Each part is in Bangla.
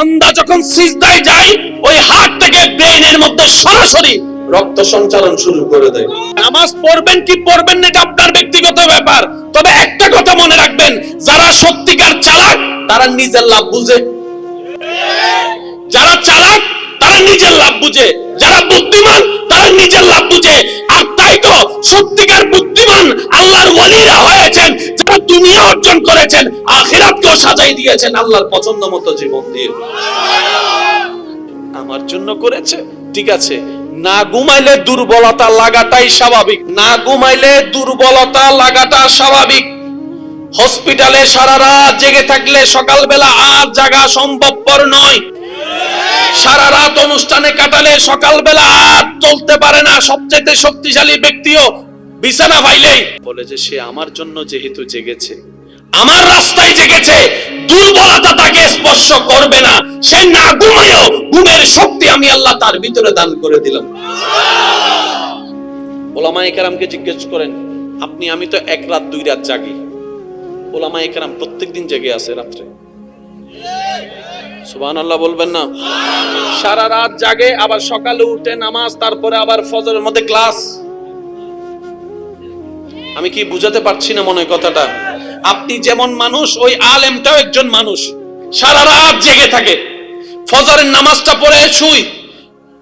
বান্দা যখন সিজদায় যায় ওই হাত থেকে ব্রেইনের মধ্যে সরাসরি রক্ত সঞ্চালন শুরু করে দেয়। নামাজ পড়বেন কি পড়বেন না এটা আপনার ব্যক্তিগত ব্যাপার, তবে একটা কথা মনে রাখবেন, যারা সত্যিকার চালাক তারা নিজের লাভ বুঝে। যারা চালাক তারা নিজের লাভ বুঝে, যারা বুদ্ধিমান তারা নিজের লাভ বুঝে। আর তাই তো সত্যিকার বুদ্ধিমান আল্লাহর ওলিরা হয়েছেন যারা দুনিয়া অর্জন করেছেন, আখিরাতকেও সাজাই দিয়েছেন আল্লাহর পছন্দ মতো জীবন দিয়ে। আমার জন্য করেছে, ঠিক আছে। না ঘুমাইলে দুর্বলতা লাগাটাই স্বাভাবিক, না ঘুমাইলে দুর্বলতা লাগাটা স্বাভাবিক। হসপিটালে সারা রাত জেগে থাকলে সকালবেলা আর জাগা সম্ভবপর নয়। সারা রাত অনুষ্ঠানে কাটালে সকালবেলা আর চলতে পারে না। সবচেয়ে শক্তিশালী ব্যক্তিও বিছানা পাইলেই বলে যে সে আমার জন্য যেহেতু জেগেছে, আমার রাস্তায় জেগেছে, দুর্বলতা তাকে স্পর্শ করবে না। সে না ঘুমায়ও ঘুমের শক্তি আমি আল্লাহ তার ভিতরে দান করে দিলাম। ওলামায়ে কেরামকে জিজ্ঞেস করেন, আপনি আমি তো এক রাত দুই রাত জাগি, ওলামায়ে কেরাম প্রত্যেকদিন জেগে আছে রাত্রে। সুবহানাল্লাহ বলবেন না? সারা রাত জাগে, আবার সকালে উঠে নামাজ, তারপরে আবার ফজরের মধ্যে ক্লাস। আমি কি বুঝাতে পারছি না মনে কথাটা? আপনি যেমন মানুষ, ওই আলেমটাও একজন মানুষ, সারা রাত জেগে থাকে, ফজরের নামাজটা পড়ে শুই,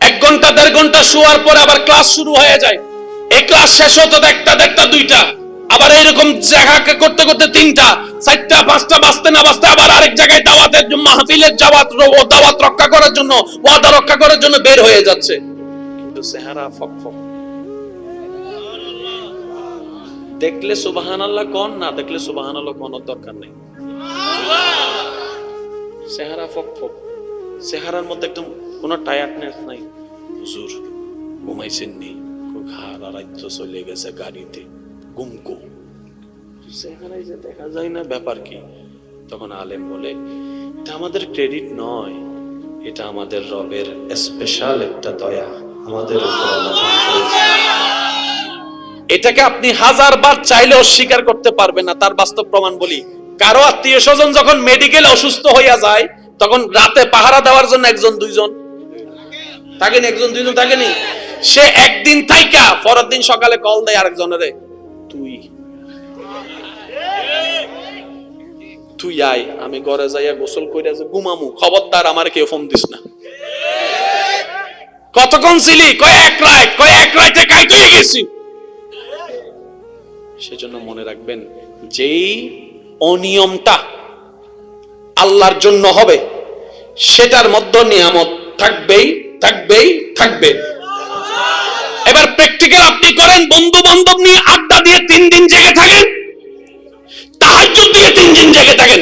1 ঘন্টা 1.5 ঘন্টা শোয়ার পরে আবার ক্লাস শুরু হয়ে যায়। এই ক্লাস শেষ হতে একটা 2টা, আবার এইরকম জায়গা করতে করতে 3টা 4টা 5টা বাজতে না বাজতে আবার আরেক জায়গায় দাওয়াতের মাহফিলের দাওয়াত রক্ষা করার জন্য, ওয়াদা রক্ষা করার জন্য বের হয়ে যাচ্ছে, কিন্তু চেহারা ফকফক। দেখলে সুবহানাল্লাহ কোন, না দেখলে সুবহানাল্লাহ কোন দরকার নেই। চেহারা ফকফক, চেহারার মধ্যে একদম কোনো টায়ার্ডনেস নাই। হুজুর ঘুমাইছেন নি? ঘাড় রাইতো চলে গেছে গাড়িতে, গুমকো চেহারায় যে দেখা যায় না, ব্যাপার কি? তখন আলেম বলে, এটা আমাদের ক্রেডিট নয়, এটা আমাদের রবের স্পেশাল একটা দয়া আমাদের উপর আল্লাহ করেছে। এটাকে আপনি 1000 বার চাইলে অস্বীকার করতে পারবেন না। তার বাস্তব প্রমাণ বলি, কারো আত্মীয় স্বজন যখন মেডিকেলে অসুস্থ হইয়া যায়, তখন রাতে পাহারা দেওয়ার জন্য 1 2 জন থাকেনি, 1 2 জন থাকেনি। সে একদিন থাইকা পরের দিন সকালে কল দেয় আরেকজনের, তুই আয়, আমি ঘরে যাইয়া গোসল কইরা যে ঘুমামু, খবরদার আমার কেউ ফোন দিস না। কতক্ষণ ছিলি? কয় এক রাতে কাইতে গেছি। সেজন্য মনে রাখবেন, যেই অনিয়মটা আল্লাহর জন্য হবে সেটার মধ্যে নিয়ামত থাকবেই থাকবেই থাকবে। এবার প্র্যাকটিক্যাল আপনি করেন, বন্ধু বান্ধব নিয়ে আড্ডা দিয়ে 3 দিন জেগে থাকেন, তাহাজ্জুদ দিয়ে 3 দিন জেগে থাকেন,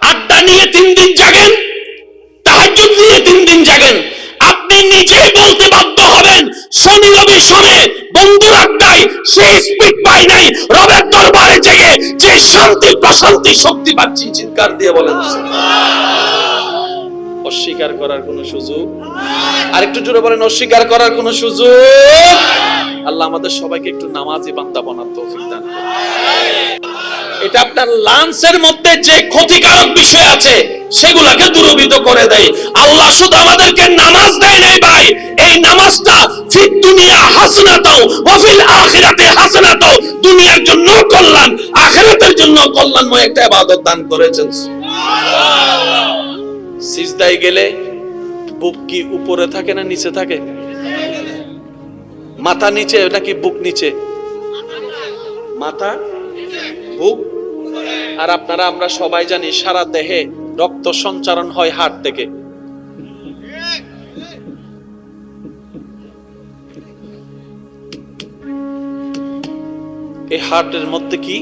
আড্ডা নিয়ে 3 দিন জাগেন, তাহাজ্জুদ দিয়ে 3 দিন জাগেন। আপনি নিজেই বলতে বাধ্য হবেন, শনি রবি শোনে বন্ধুর আড্ডায় সেই স্পিড পাই নাই, রবের দরবারে জেগে যে শান্তি প্রশান্তি শক্তি পাচ্ছি, চিৎকার দিয়ে বলেন অস্বীকার করার কোনো সুযোগ, আরেকটু জোরে বলেন অস্বীকার করার কোনো সুযোগ। আল্লাহ আমাদের সবাইকে একটু নামাজি বান্দা বানার তৌফিক দান করুন। এটা আপনার লাঞ্চের মধ্যে যে ক্ষতিকারক বিষয় আছে সেগুলোকে দূরীভূত করে দেয়। আল্লাহ শুধু আমাদেরকে নামাজ দেয় নাই ভাই, এই নামাজটা ফিদ দুনিয়া হাসানাতাও ওয়া ফিল আখিরাতি হাসানাতাও, দুনিয়ার জন্য কল্যাণ, আখিরাতের জন্য কল্যাণময় একটা ইবাদত দান করেছেন। সুবহানাল্লাহ। সিজদায় গেলে বুক কি উপরে থাকে না নিচে থাকে? মাথা নিচে নাকি বুক নিচে? মাথা, বুক। আর আপনারা আমরা সবাই জানি সারা দেহে রক্ত সঞ্চারণ হয় হার্ট থেকে। এই হার্টের মধ্যে কি,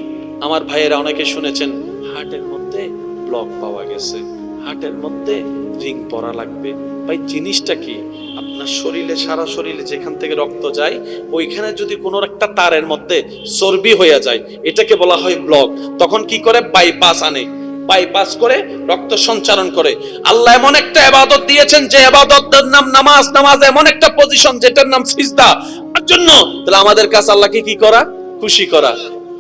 আমার ভাইয়েরা অনেকে শুনেছেন, হার্টের মধ্যে ব্লক পাওয়া গেছে, হার্টের মধ্যে রিং পরা লাগবে। ভাই জিনিসটা কি? আপনার শরীরে, সারা শরীরে যেখান থেকে রক্ত যায়, ওইখানে যদি কোনো একটা তারের মধ্যে চর্বি হয়ে যায়, এটাকে বলা হয় ব্লক। তখন কি করে? বাইপাস আনে, বাইপাস করে রক্ত সঞ্চারণ করে। আল্লাহ এমন একটা ইবাদত দিয়েছেন যে ইবাদতের নাম নামাজ, নামাজ এমন একটা পজিশন যেটার নাম সিজদা। তার জন্য তাহলে আমাদের কাছে আল্লাহকে কি করা? খুশি করা।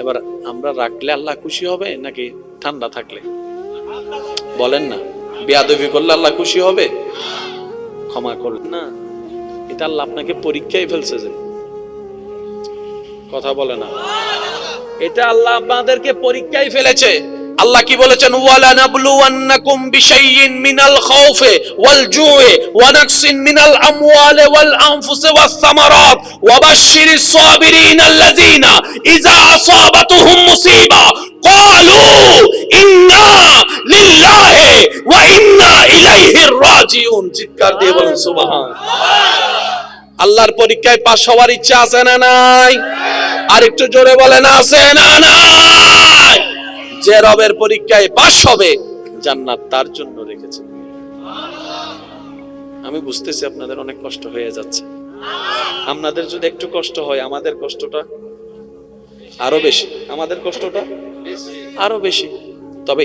এবার আমরা রাখলে আল্লাহ খুশি হবে নাকি ঠান্ডা থাকলে? বলেন না, বেয়াদবি করলে আল্লাহ খুশি হবে? ক্ষমা করলেন না, এটা আল্লাহ আপনাকে পরীক্ষায় ফেলছে। যে কথা বলে না, এটা আল্লাহ আপনাদেরকে পরীক্ষায় ফেলেছে। আল্লাহ কি বলেছেন? ওয়ালা নাবলুওয়ান্নাকুম বিশাইইন মিনাল খাউফি ওয়াল জুই ওয়া নাকসিন মিনাল আমওয়ালি ওয়াল আনফুসি ওয়াস সামারাত ওয়া বাশশিরিস সাবিরিন আল্লাযিনা ইযা আসাবাতুহুম মুসিবা ক্বালু ইন্না লিল্লাহি ওয়া ইন্না ইলাইহি রাজিউন। চিৎকার দিয়ে বলেন সুবহানাল্লাহ। আল্লাহর পরীক্ষায় পাস হওয়ার ইচ্ছা আছে না নাই? আর একটু জোরে বলেন, আছে না নাই? যে রবের পরীক্ষায় পাস হবে, জান্নাত তার জন্য রেখেছে। আমি বুঝতেছি আপনাদের অনেক কষ্ট হয়ে যাচ্ছে। আপনাদের যদি একটু কষ্ট হয়, আমাদের কষ্টটা আরো বেশি, আমাদের কষ্টটা আরো বেশি। তবে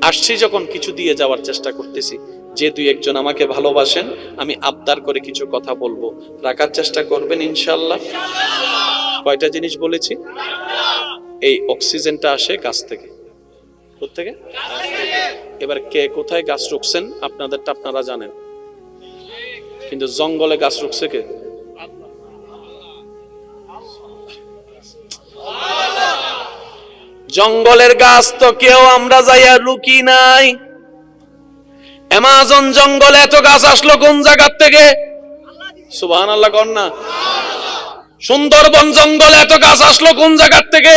আসছি যখন, কিছু দিয়ে যাওয়ার চেষ্টা করতেছি। যে দুই একজন আমাকে ভালোবাসেন, আমি আবদার করে কিছু কথা বলবো, রাখার চেষ্টা করবেন ইনশাআল্লাহ। কয়টা জিনিস বলেছি? এই অক্সিজেনটা আসে গাছ থেকে। কোত্থেকে? এবার কে কোথায় গাছ রুখছেন আপনাদেরটা আপনারা জানেন, কিন্তু জঙ্গলে গাছ রুখছে কে? জঙ্গলের গাছ তো কেউ আমরা যাইয়া রুকি নাই। অ্যামাজন জঙ্গলে এত গাছ আসলো কোন জায়গার থেকে? সুবহানাল্লাহ কর না। সুন্দরবন জঙ্গলে এত গাছ আসলো কোন জায়গার থেকে?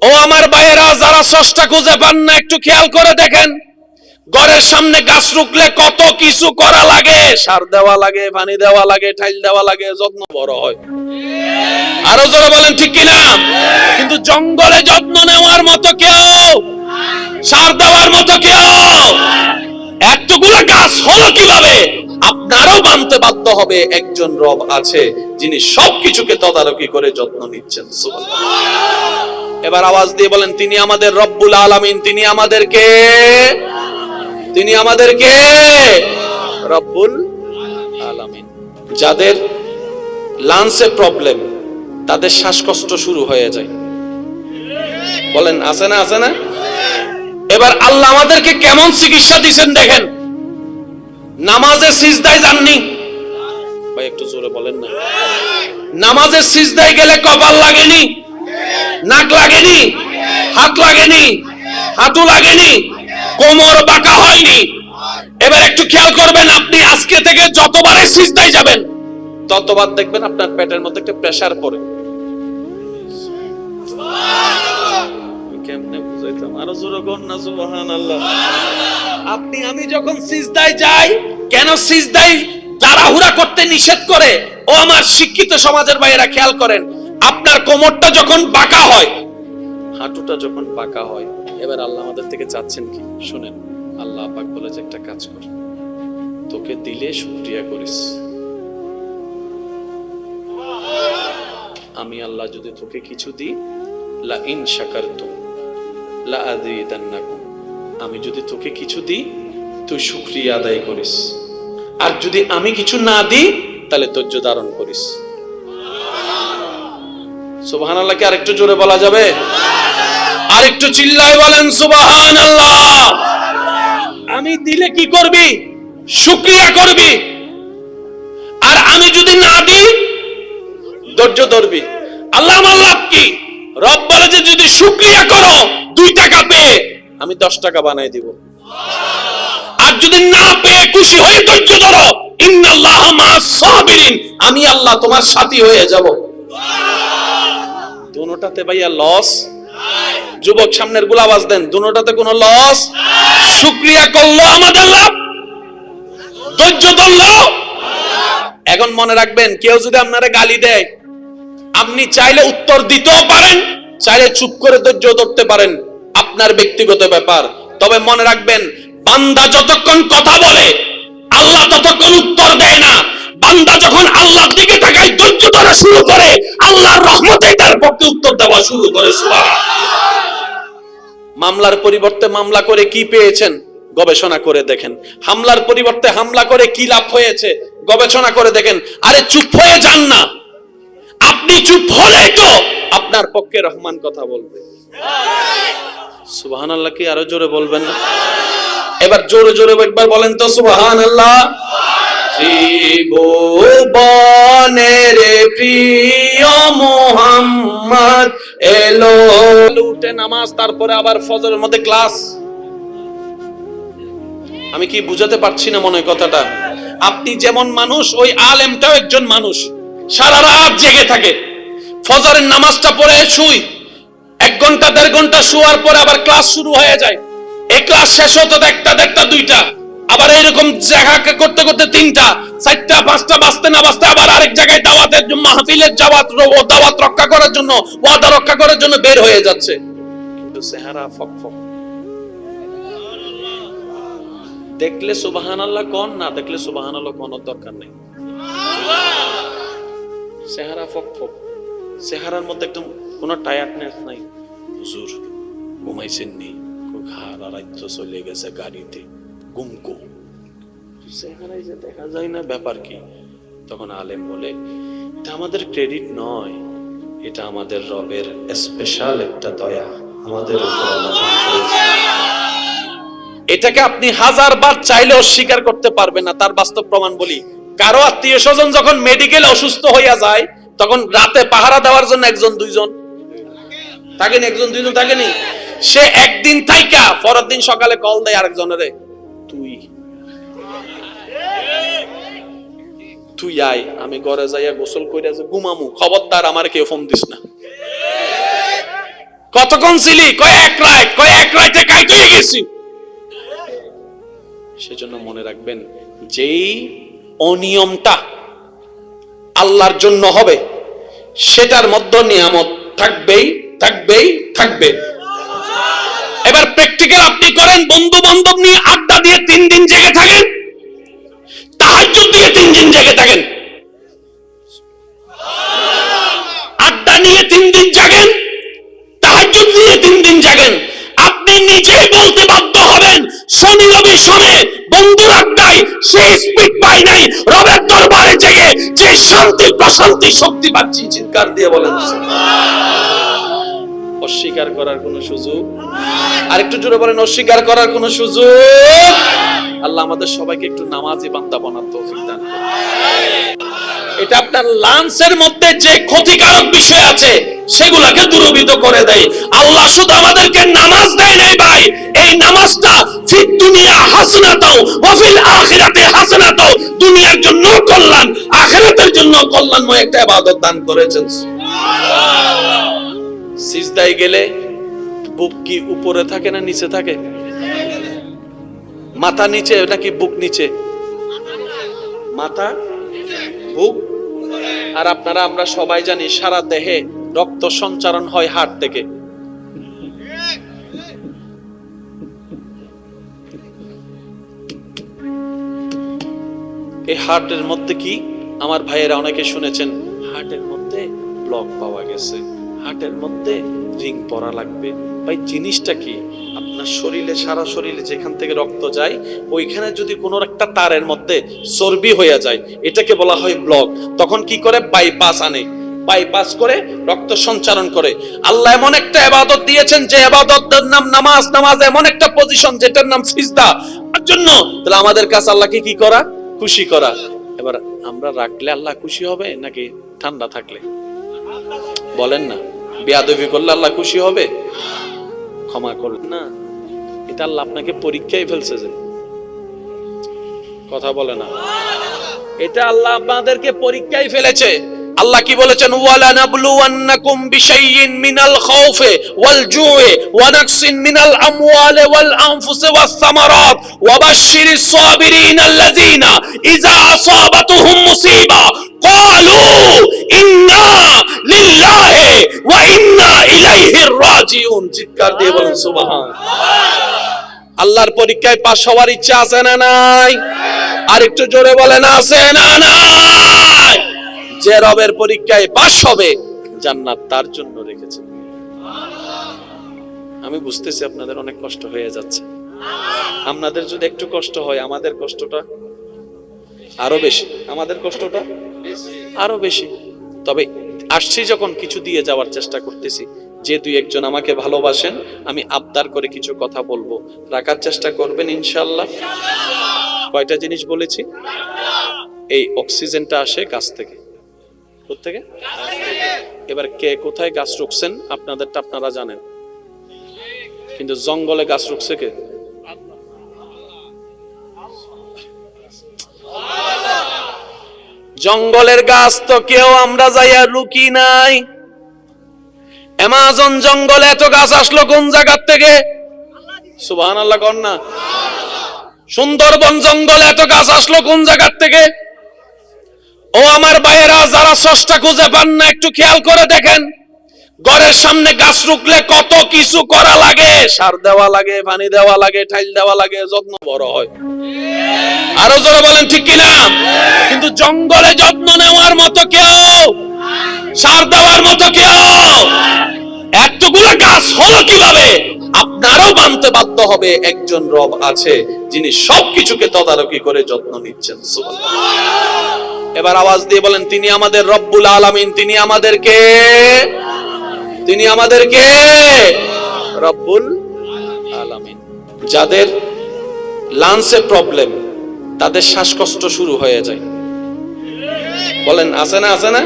ও আমার ভাইয়েরা, যারা স্রষ্টা খুঁজে পান না, একটু খেয়াল করে দেখেন। ঘরের সামনে গাছ রুখলে কত কিছু করা লাগে, সার দেওয়া লাগে, পানি দেওয়া লাগে, টাইল দেওয়া লাগে, যত্ন বড় হয়। আরো জোরে বলেন ঠিক কিনা? কিন্তু জঙ্গলে যত্ন নেওয়ার মতো কেউ, সার দেওয়ার মতো কেউ, এতগুলো গাছ হলো কিভাবে? আপনারও মানতে বাধ্য হবে একজন রব আছে যিনি সবকিছুকে তদারকি করে যত্ন নিচ্ছেন। সুবহানাল্লাহ। এবার আওয়াজ দিয়ে বলেন, তিনি আমাদের রব্বুল আলামিন। তিনি আমাদেরকে রব্বুল আলামিন। যাদের লাংসে প্রবলেম, তাদের শ্বাসকষ্ট শুরু হয়ে যায়। বলেন আছে না? আছে না? এবার আল্লাহ আমাদেরকে কেমন চিকিৎসা দিবেন দেখেন। নামাজে সিজদায় যাননি ভাই, একটু জোরে বলেন না। নামাজে সিজদায় গেলে কপাল লাগেনি, নাক লাগেনি, হাত লাগেনি, হাঁটু লাগেনি, কোমর বাঁকা হয়নি। এবার একটু খেয়াল করবেন, আপনি আজকে থেকে যতবারে সিজদায় যাবেন, ততবার দেখবেন আপনার পেটের মধ্যে একটা প্রেসার পড়ে। কেমনে বুঝাইতাম? আরো জোরে বল না সুবহানাল্লাহ। আপনি আমি যখন সিজদায় যাই, কেন সিজদায় তাড়াহুড়া করতে নিষেধ করে? ও আমার শিক্ষিত সমাজের ভাইয়েরা খেয়াল করেন, আপনার কোমরটা যখন বাঁকা হয়, হাঁটুটা যখন বাঁকা হয়, এবার আল্লাহ আমাদের থেকে চাচ্ছেন কি শুনেন। আল্লাহ পাক বলেছে, একটা কাজ কর, তোকে দিলে শুকরিয়া করিস। আমি আল্লাহ যদি তোকে কিছু দিই, লা ইন শাকারতুম লা আযীদান্নাকুম, আমি যদি তোকে কিছু দিই, তুই শুকরিয়া আদায় করিস। আর যদি আমি কিছু না দিই, তাহলে ধৈর্য ধারণ করিস। সুবহানাল্লাহ। কি আরেকটু জোরে বলা যাবে? আরেকটু চিল্লায় বলেন সুবহানাল্লাহ। আমি দিলে কি করবি? শুকরিয়া করবি। আর আমি যদি না দিই, ধৈর্য ধরবি। আল্লাহ আমার লাভ কি? রব বলে যে যদি শুকরিয়া করো, 2 টাকা পেয়ে আমি 10 টাকা বানাই দিব। আর যদি না পেয়ে খুশি হয়ে ধৈর্য ধরো, ইন্নাল্লাহা মা'আস সাবিরিন, আমি আল্লাহ তোমার সাথী হয়ে যাব। দুটোটাতে ভাইয়া লস যুবক সামনের গুলা আওয়াজ দেন, দুটোটাতে কোনো লস। শুকরিয়া করলো আমাদের লাভ, ধৈর্য ধরলো। এখন মনে রাখবেন, কেউ যদি আপনারে গালি দেয়, আপনি চাইলে উত্তর দিতেও পারেন, চাইলে চুপ করে ধৈর্য ধরতে পারেন, আপনার ব্যক্তিগত ব্যাপার। তবে মনে রাখবেন, বান্দা যতক্ষণ কথা বলে, আল্লাহ ততক্ষণ উত্তর দেয় না। বান্দা যখন আল্লাহর দিকে তাকায়, ধৈর্য ধরা শুরু করে, আল্লাহর রহমতে তার পক্ষে উত্তর দেওয়া শুরু করে। মামলার পরিবর্তে মামলা করে কি পেয়েছেন? গবেষণা করে দেখেন। হামলার পরিবর্তে হামলা করে কি লাভ হয়েছে? গবেষণা করে দেখেন। আরে চুপ হয়ে যান না। আপনি চুপ হলেই তো আপনার পক্ষে রহমান কথা বলবে। সুবহানাল্লাহ কি আরো জোরে বলবেন না? এবার জোরে জোরে একবার বলেন তো সুবহানাল্লাহ। ত্রিভুবনের প্রিয় মুহাম্মদ এলো। উঠে নামাজ, তারপরে আবার ফজরের মধ্যে ক্লাস। আমি কি বুঝাতে পারছি না মনে কথাটা? আপনি যেমন মানুষ, ওই আলেমটাও একজন মানুষ, সারা রাত জেগে থাকে, ফজরের নামাজটা পড়ে শুই, 1 ঘন্টা 1.5 ঘন্টা শোয়ার পরে আবার ক্লাস শুরু হয়ে যায়। এই ক্লাস শেষ হতে দেখতে 2টা, আবার এরকম জায়গা করতে করতে 3টা 4টা 5টা বাজতে না বাজতে আবার আরেক জায়গায় দাওয়াতের মাহফিলের দাওয়াত রক্ষা করার জন্য, ওয়াদা রক্ষা করার জন্য বের হয়ে যাচ্ছে, কিন্তু চেহারা ফকফক। দেখলে সুবহানাল্লাহ কোন, না দেখলে সুবহানাল্লাহ কোনের দরকার নেই। চেহারা ফকফক, চেহারার মধ্যে একদম কোনো টায়ার্ডনেস নাই। হুজুর ঘুমাইছেন নি? সারা রাত চলে গেছে গাড়িতে, গুমকো। চেহারায় যে দেখা যায় না, ব্যাপার কি? তখন আলেম বলে, এটা আমাদের ক্রেডিট নয়, এটা আমাদের রবের স্পেশাল একটা দয়া আমাদের উপর অবতীর্ণ করেছে। এটাকে আপনি 1000 বার চাইলে অস্বীকার করতে পারবেন না। তার বাস্তব প্রমাণ বলি, কারো আত্মীয় স্বজন যখন মেডিকেলে অসুস্থ হইয়া যায়, তখন রাতে পাহারা দেওয়ার জন্য 1-2 থাকেনি, 1-2 থাকেনি। সে একদিন থাইকা পরের দিন সকালে কল দেয় আরেকজনের, তুই আয়, আমি ঘরে যাইয়া গোসল কইরা যে ঘুমামু, খবরদার আমার কেউ ফোন দিস না। কতক্ষণ ছিলি? কয় এক রাতে কাইতে হয়ে গেছি। সেজন্য মনে রাখবেন, যেই অনিয়মটা আল্লাহর জন্য হবে, সেটার মধ্যে নিয়ামত থাকবে। এবার প্র্যাকটিক্যাল আপনি করেন, বন্ধু বান্ধব নিয়ে আড্ডা দিয়ে 3 দিন জেগে থাকেন, তাহাজ্জুদ দিয়ে 3 দিন জেগে থাকেন, আড্ডা নিয়ে 3 দিন জাগেন, তাহাজ্জুদ দিয়ে 3 দিন জাগেন। আপনি নিজেই বলতে বাধ্য হবেন, শনি রবি শোনে বন্ধুর আড্ডায় সেই স্পিড পাই নাই, রবের দরবারে জেগে যে শান্তি প্রশান্তি শক্তি পাচ্ছি। চিৎকার দিয়ে বলেন অস্বীকার করার কোনো সুযোগ, আর একটু জোরে বলেন অস্বীকার করার কোনো সুযোগ। আল্লাহ আমাদের সবাইকে একটু নামাজি বান্দা বানার তৌফিক দান করুন। এটা আপনার লাঞ্চের মধ্যে যে ক্ষতিকারক বিষয় আছে, সেগুলোকে দূরীভূত করে দেয়। আল্লাহ শুধু আমাদেরকে নামাজ দেয় নাই ভাই, এই নামাজটা ফিদ দুনিয়া হাসানাতাও ওয়া ফিল আখিরাতি হাসানাতাও, দুনিয়ার জন্য কল্যাণ, আখিরাতের জন্য কল্যাণময় একটা ইবাদত দান করেছেন। সিজদায় গেলে বুক কি উপরে থাকে না নিচে থাকে? মাথা নিচে নাকি বুক নিচে? মাথা, বুক। আর আপনারা আমরা সবাই জানি, সারা দেহে রক্ত সঞ্চারণ হয় হার্ট থেকে। এই হার্টের মধ্যে কি, আমার ভাইয়েরা অনেকে শুনেছেন, হার্টের মধ্যে ব্লক পাওয়া গেছে, হার্টের মধ্যে রিং পরা লাগবে। ভাই জিনিসটা কি? আপনার শরীরে, সারা শরীরে যেখান থেকে রক্ত যায়, ওইখানে যদি কোনো একটা তারের মধ্যে চর্বি হয়ে যায়, এটাকে বলা হয় ব্লক। তখন কি করে? বাইপাস আনে, বাইপাস করে রক্ত সঞ্চারণ করে। আল্লাহ এমন একটা ইবাদত দিয়েছেন, যে ইবাদতের নাম নামাজ। নামাজ এমন একটা পজিশন, যেটার নাম সিজদা। তার জন্য তাহলে আমাদের কাছে আল্লাহকে কি করা? খুশি করা। এবার আমরা রাখলে আল্লাহ খুশি হবে নাকি ঠান্ডা থাকলে? বলেন না। বেয়াদবি করলে আল্লাহ খুশি হবে? ক্ষমা করলেন না, এটা আল্লাহ আপনাকে পরীক্ষায় ফেলছে। যে কথা বলে না, এটা আল্লাহ আপনাদেরকে পরীক্ষায় ফেলেছে। আল্লাহ কি বলেছেন? ওয়ালা নাবলুওয়ান্নাকুম বিশাইইন মিনাল খাউফি ওয়াল জুই ওয়া নাকসিন মিনাল আমওয়ালি ওয়াল আনফুসি ওয়াস সামারাত ওয়া বাশশিরিস সাবিরিন আল্লাযিনা ইযা আসাবাতুহুম মুসিবা ক্বালু ইন্না লিল্লাহি ওয়া ইন্না ইলাইহি রাজিউন। চিৎকার দিয়ে বলেন সুবহানাল্লাহ। আল্লাহর পরীক্ষায় পাস হওয়ার ইচ্ছা আছে না নাই? আর একটু জোরে বলেন আছে না নাই? যে রবের পরীক্ষায় পাস হবে, জান্নাত তার জন্য রেখেছে। আমি বুঝতেছি আপনাদের অনেক কষ্ট হয়ে যাচ্ছে। আপনাদের যদি একটু কষ্ট হয়, আমাদের কষ্টটা আরো বেশি, আমাদের কষ্টটা আরো বেশি। তবে আসছি যখন, কিছু দিয়ে যাওয়ার চেষ্টা করতেছি। যে দুই একজন আমাকে ভালোবাসেন, আমি আবদার করে কিছু কথা বলবো, রাখার চেষ্টা করবেন ইনশাআল্লাহ। কয়টা জিনিস বলেছি? এই অক্সিজেনটা আসে গাছ থেকে। কোত্থেকে? এবার কে কোথায় গাছ রুখছেন আপনাদেরটা আপনারা জানেন, কিন্তু জঙ্গলে গাছ রুখছে কে? জঙ্গলের গাছ তো কেউ আমরা যাইয়া রুকি নাই। অ্যামাজন জঙ্গলে এত গাছ আসলো কোন জায়গার থেকে? সুবহানাল্লাহ কর না। সুন্দরবন জঙ্গলে এত গাছ আসলো কোন জায়গার থেকে? ও আমার ভাইয়েরা, যারা স্রষ্টা খুঁজে পান না, একটু খেয়াল করে দেখেন, ঘরের সামনে গাছ রুখলে কত কিছু করা লাগে। সার দেওয়া লাগে, পানি দেওয়া লাগে, টাইল দেওয়া লাগে, যত্ন বড় হয়। আরো জোরে বলেন ঠিক কিনা? কিন্তু জঙ্গলে যত্ন নেওয়ার মতো কেউ, সার দেওয়ার মতো কেউ, এতগুলো গাছ হলো কিভাবে? আপনারও মানতে বাধ্য হবে একজন রব আছে যিনি সবকিছুকে তদারকি করে যত্ন নিচ্ছেন। সুবহানাল্লাহ। এবার আওয়াজ দিয়ে বলেন, তিনি আমাদের রব্বুল আলামিন। তিনি আমাদেরকে রব্বুল আলামিন। যাদের লাংসে প্রবলেম, তাদের শ্বাসকষ্ট শুরু হয়ে যায়। বলেন আছে না? আছে না?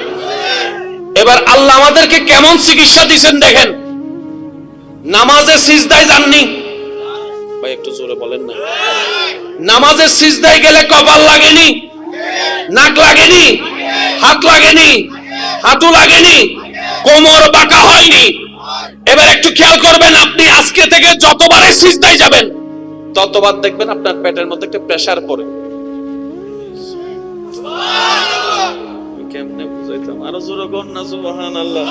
এবার আল্লাহ আমাদেরকে কেমন চিকিৎসা দিবেন দেখেন। নামাজে সিজদায় যাননি ভাই, একটু জোরে বলেন না। নামাজে সিজদায় গেলে কপাল লাগেনি, নাক লাগেনি, হাত লাগেনি, হাঁটু লাগেনি, কোমর বাঁকা হয়নি। এবার একটু খেয়াল করবেন, আপনি আজকে থেকে যতবারই সিজদায় যাবেন ততবার দেখবেন আপনার পেটের মধ্যে একটা প্রেসার পড়ে। কেমনে বুঝাইতাম? আরো জোরে বল না সুবহানাল্লাহ।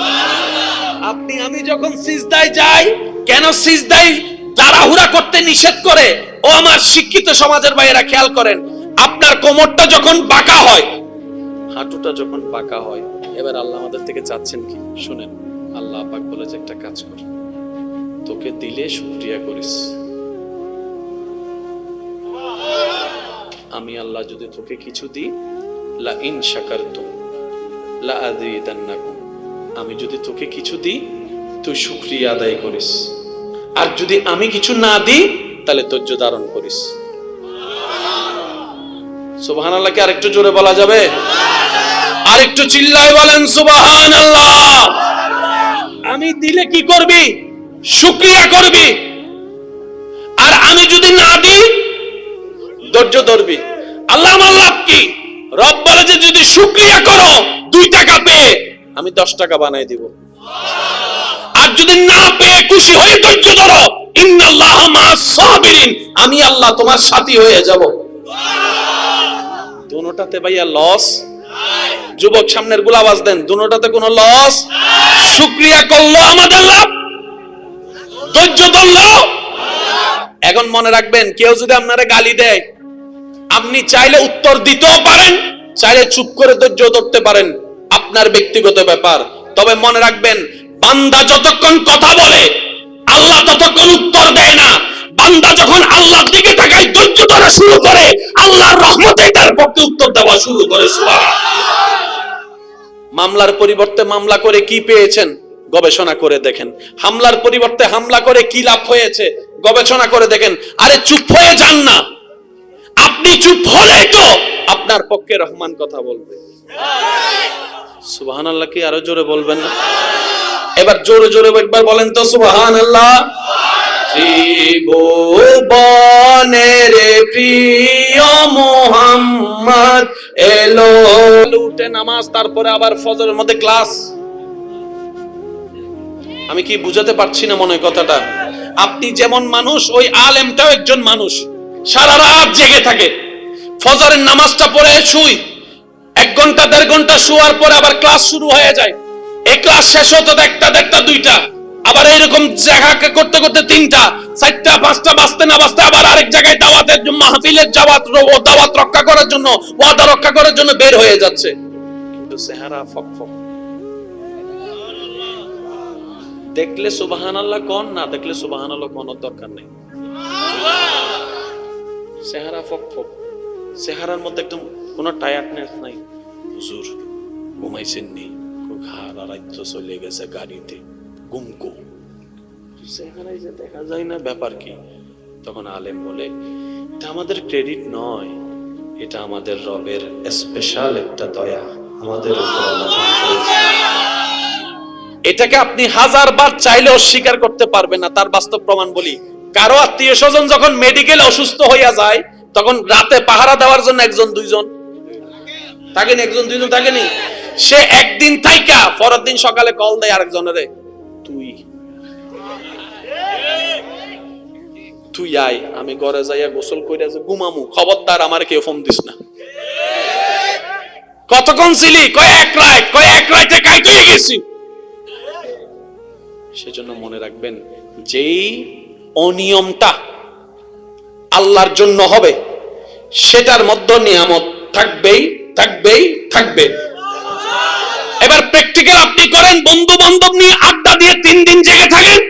আপনি আমি যখন সিজদায় যাই, কেন সিজদায় তাড়াহুড়া করতে নিষেধ করে? ও আমার শিক্ষিত সমাজের ভাইয়েরা খেয়াল করেন, আপনার কোমরটা যখন বাঁকা হয়, হাঁটুটা যখন বাঁকা হয়, এবার আল্লাহ আমাদের থেকে চাচ্ছেন কি শুনেন। আল্লাহ পাক বলে যে একটা কাজ কর, তোকে দিলে শুকরিয়া করিস। আমি আল্লাহ যদি তোকে কিছু দিই, লা ইন শাকারতুম লা আযীদান্নাকুম, আমি যদি তোকে কিছু দিই তুই শুকরিয়া আদায় করিস, আর যদি আমি কিছু না দিই তাহলে ধৈর্য ধারণ করিস। সুবহানাল্লাহ। কি আরেকটু জোরে বলা যাবে? আরেকটু চিল্লায় বলেন সুবহানাল্লাহ। আমি দিলে কি করবি? শুকরিয়া করবি, আর আমি যদি না দিই ধৈর্য ধরবি। আল্লাহ আমার লাভ কি? রব বলে যে যদি শুকরিয়া করো 2 টাকা পেয়ে আমি 10 টাকা বানাই দিব, আর যদি না পেয়ে খুশি হয়ে ধৈর্য ধরো, ইন্নাল্লাহা মা'আস সাবিরিন, আমি আল্লাহ তোমার সাথী হয়ে যাব। দুটোটাতে ভাইয়া লস? যুবক সামনের গুলো আওয়াজ দেন, দুটোটাতে কোনো লস? শুকরিয়া করলো আমাদের লাভ, ধৈর্য ধরলো। এখন মনে রাখবেন, কেউ যদি আপনারে গালি দেয়, আপনি চাইলে উত্তর দিতেও পারেন, চাইলে চুপ করে ধৈর্য ধরতে পারেন, আপনার ব্যক্তিগত ব্যাপার। তবে মনে রাখবেন, বান্দা যতক্ষণ কথা বলে আল্লাহ ততক্ষণ উত্তর দেয় না। বান্দা যখন আল্লাহর দিকে তাকায়, ধৈর্য ধরা শুরু করে, আল্লাহর রহমতে তার পক্ষে উত্তর দেওয়া শুরু করে। মামলার পরিবর্তে মামলা করে কি পেয়েছেন গবেষণা করে দেখেন। হামলার পরিবর্তে হামলা করে কি লাভ হয়েছে গবেষণা করে দেখেন। আরে চুপ হয়ে যান না, আপনি চুপ হলেই তো আপনার পক্ষে রহমান কথা বলবে। সুবহানাল্লাহ। কি আরো জোরে বলবেন না? এবার জোরে জোরে একবার বলেন তো সুবহানাল্লাহ। ত্রিভুবনের প্রিয় মুহাম্মদ এলো। উঠে নামাজ, তারপরে আবার ফজরের মধ্যে ক্লাস। আমি কি বুঝাতে পারছি না মনে কথাটা? আপনি যেমন মানুষ, ওই আলেমটাও একজন মানুষ, সারা রাত জেগে থাকে, ফজরের নামাজটা পড়ে শুই, 1 ঘন্টা 1.5 ঘন্টা শোয়ার পরে আবার ক্লাস শুরু হয়ে যায়। এই ক্লাস শেষ হতে 1টা 2টা, আবার এইরকম জায়গাকে করতে করতে 3টা 4টা 5টা বাজতে না বাজতে আবার আরেক জায়গায় দাওয়াতের মাহফিলের দাওয়াত রক্ষা করার জন্য, ওয়াদা রক্ষা করার জন্য বের হয়ে যাচ্ছে, কিন্তু চেহারা ফকফক। দেখলে সুবহানাল্লাহ কোন, না দেখলে সুবহানাল্লাহ কোনের দরকার নেই। চেহারা ফকফক, চেহারার মধ্যে একদম কোনো টায়ার্ডনেস নাই। হুজুর ঘুমাইছেন নি? ঘাড় রাত চলে গেছে গাড়িতে, গুমকো, চেহারায় যে দেখা যায় না, ব্যাপার কি? তখন আলেম বলে, এটা আমাদের ক্রেডিট নয়, এটা আমাদের রবের স্পেশাল একটা দয়া আমাদের উপর আল্লাহ দান করেছেন। এটাকে আপনি 1000 বার চাইলে অস্বীকার করতে পারবেন না। তার বাস্তব প্রমাণ বলি, কারো আত্মীয় স্বজন যখন মেডিকেলে অসুস্থ হইয়া যায়, তখন রাতে পাহারা দেওয়ার জন্য একজন দুইজন থাকেনি, একজন দুইজন থাকেনি। সে একদিন থাইকা পরের দিন সকালে কল দেয় আরেকজনের, তুই আয়, আমি ঘরে যাইয়া গোসল কইরা যে ঘুমামু, খবরদার আমার কেউ ফোন দিস না। কতক্ষণ ছিলি? কয় এক রাতে কাইতে গেছি। সেজন্য মনে রাখবেন, যেই অনিয়মটা আল্লাহর জন্য হবে সেটার মধ্যে নিয়ামত থাকবেই থাকবেই থাকবে। এবার প্র্যাকটিক্যাল আপনি করেন, বন্ধু বান্ধব নিয়ে আড্ডা দিয়ে 3 দিন জেগে থাকেন,